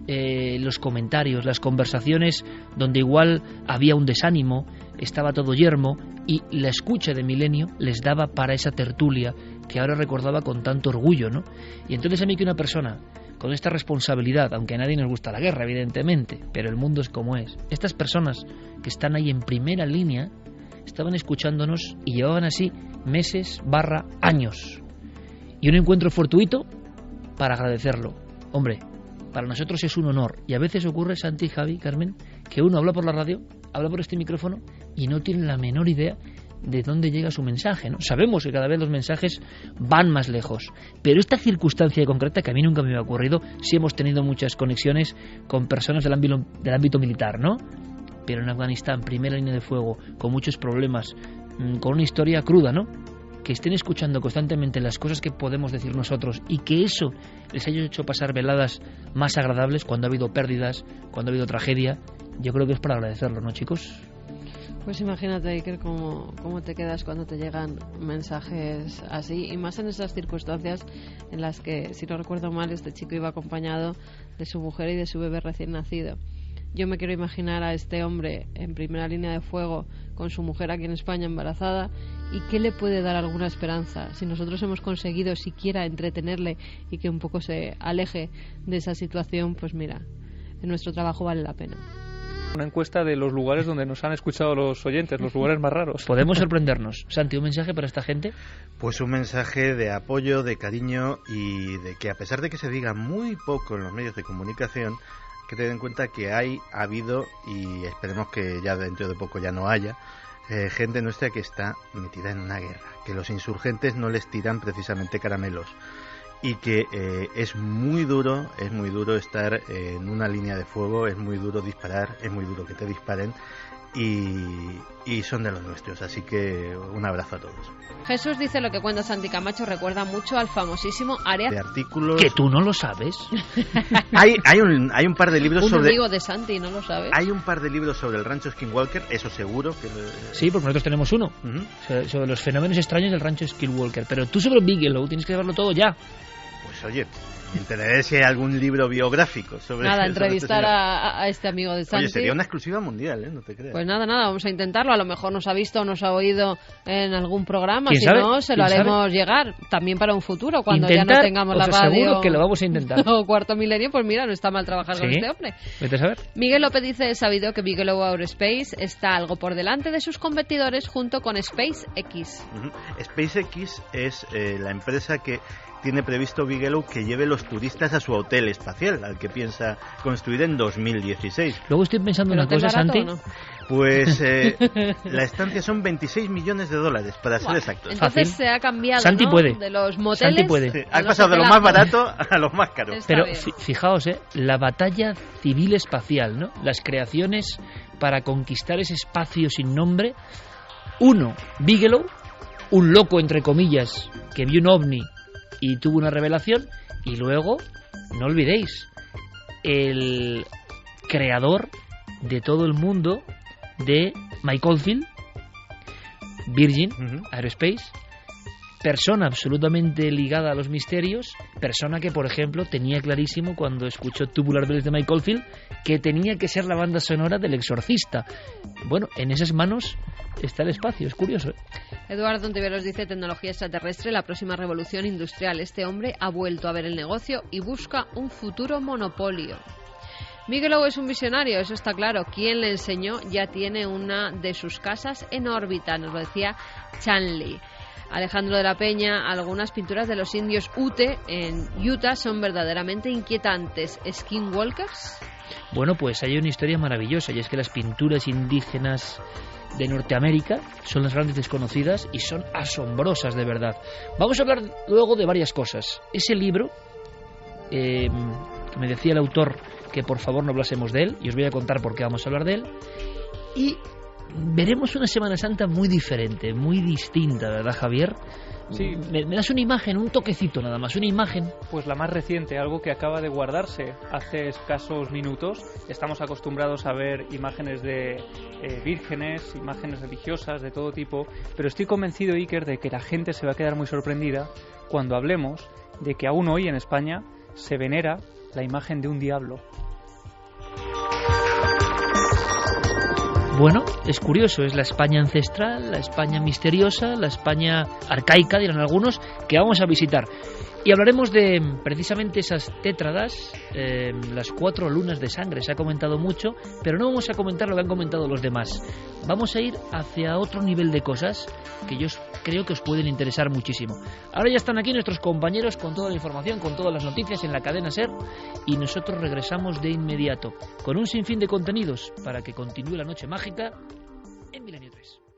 los comentarios, las conversaciones donde igual había un desánimo, estaba todo yermo, y la escucha de Milenio les daba para esa tertulia que ahora recordaba con tanto orgullo, ¿no? Y entonces a mí, que una persona con esta responsabilidad, aunque a nadie nos gusta la guerra, evidentemente, pero el mundo es como es, estas personas que están ahí en primera línea estaban escuchándonos y llevaban así meses / años. Y un encuentro fortuito para agradecerlo. Hombre, para nosotros es un honor. Y a veces ocurre, Santi, Javi, Carmen, que uno habla por la radio, habla por este micrófono y no tiene la menor idea de dónde llega su mensaje, ¿no? Sabemos que cada vez los mensajes van más lejos, pero esta circunstancia concreta, que a mí nunca me había ocurrido, sí hemos tenido muchas conexiones con personas del ámbito militar, ¿no? Pero en Afganistán, primera línea de fuego, con muchos problemas, con una historia cruda, ¿no? Que estén escuchando constantemente las cosas que podemos decir nosotros y que eso les haya hecho pasar veladas más agradables cuando ha habido pérdidas, cuando ha habido tragedia, yo creo que es para agradecerlo, ¿no, chicos? Pues imagínate, Iker, cómo te quedas cuando te llegan mensajes así, y más en esas circunstancias en las que, si no recuerdo mal, este chico iba acompañado de su mujer y de su bebé recién nacido. Yo me quiero imaginar a este hombre en primera línea de fuego con su mujer aquí en España embarazada, y qué le puede dar alguna esperanza si nosotros hemos conseguido siquiera entretenerle y que un poco se aleje de esa situación. Pues mira, nuestro trabajo vale la pena. Una encuesta de los lugares donde nos han escuchado los oyentes, los lugares más raros. Podemos sorprendernos. Santi, ¿un mensaje para esta gente? Pues un mensaje de apoyo, de cariño, y de que, a pesar de que se diga muy poco en los medios de comunicación, que te den cuenta que ha habido, y esperemos que ya dentro de poco ya no haya, gente nuestra que está metida en una guerra, que los insurgentes no les tiran precisamente caramelos, y que es muy duro estar en una línea de fuego, es muy duro disparar, es muy duro que te disparen, y son de los nuestros, así que un abrazo a todos. Jesús dice: lo que cuenta Santi Camacho recuerda mucho al famosísimo Área... De artículos... Que tú no lo sabes. hay un par de libros sobre... Un amigo de Santi, ¿no lo sabes? Hay un par de libros sobre el rancho Skinwalker, eso seguro que... Sí, porque nosotros tenemos uno, sobre los fenómenos extraños del rancho Skinwalker, pero tú sobre Bigelow tienes que llevarlo todo ya. Pues oye, me enteraré si hay algún libro biográfico sobre... Nada, entrevistar a este amigo de Santi. Oye, sería una exclusiva mundial, no te creas. Pues nada, vamos a intentarlo. A lo mejor nos ha visto o nos ha oído en algún programa. Si sabe? no, se lo haremos llegar también para un futuro, cuando ya no tengamos la radio. Seguro que lo vamos a intentar. O cuarto milenio, pues mira, no está mal trabajar con este hombre. Vete a saber. Miguel López dice: he sabido que Bigelow Aerospace está algo por delante de sus competidores junto con SpaceX. SpaceX es la empresa que tiene previsto Bigelow que lleve los turistas a su hotel espacial, al que piensa construir en 2016. Luego estoy pensando una cosa, Santi. ¿No? Pues la estancia son $26 millones, para ser exactos. Entonces se ha cambiado, Santi ¿no? puede. De los moteles. Santi puede. Sí, ha pasado de lo más barato a lo más caro. Pero fijaos, la batalla civil espacial, ¿no? Las creaciones para conquistar ese espacio sin nombre. Uno, Bigelow, un loco entre comillas, que vio un ovni y tuvo una revelación, y luego, no olvidéis, el creador de todo el mundo de Mike Oldfield, Virgin Aerospace, persona absolutamente ligada a los misterios, persona que, por ejemplo, tenía clarísimo cuando escuchó Tubular Bells de Mike Oldfield que tenía que ser la banda sonora del Exorcista. Bueno, en esas manos está el espacio, es curioso, ¿eh? Eduardo Ontiveros dice: tecnología extraterrestre, la próxima revolución industrial. Este hombre ha vuelto a ver el negocio y busca un futuro monopolio. Bigelow es un visionario, eso está claro. Quien le enseñó ya tiene una de sus casas en órbita, nos lo decía Chanley. Alejandro de la Peña: algunas pinturas de los indios Ute en Utah son verdaderamente inquietantes. ¿Skinwalkers? Bueno, pues hay una historia maravillosa, y es que las pinturas indígenas de Norteamérica son las grandes desconocidas y son asombrosas de verdad. Vamos a hablar luego de varias cosas. Ese libro, que me decía el autor que por favor no hablásemos de él, y os voy a contar por qué vamos a hablar de él, y veremos una Semana Santa muy diferente, muy distinta, ¿verdad, Javier? Sí. ¿Me das una imagen, un toquecito nada más, una imagen? Pues la más reciente, algo que acaba de guardarse hace escasos minutos. Estamos acostumbrados a ver imágenes de vírgenes, imágenes religiosas de todo tipo, pero estoy convencido, Iker, de que la gente se va a quedar muy sorprendida cuando hablemos de que aún hoy en España se venera la imagen de un diablo. Bueno, es curioso, es la España ancestral, la España misteriosa, la España arcaica, dirán algunos, que vamos a visitar. Y hablaremos de precisamente esas tétradas, las 4 lunas de sangre. Se ha comentado mucho, pero no vamos a comentar lo que han comentado los demás. Vamos a ir hacia otro nivel de cosas que yo creo que os pueden interesar muchísimo. Ahora ya están aquí nuestros compañeros con toda la información, con todas las noticias en la cadena SER, y nosotros regresamos de inmediato con un sinfín de contenidos para que continúe la noche mágica en Milenio 3.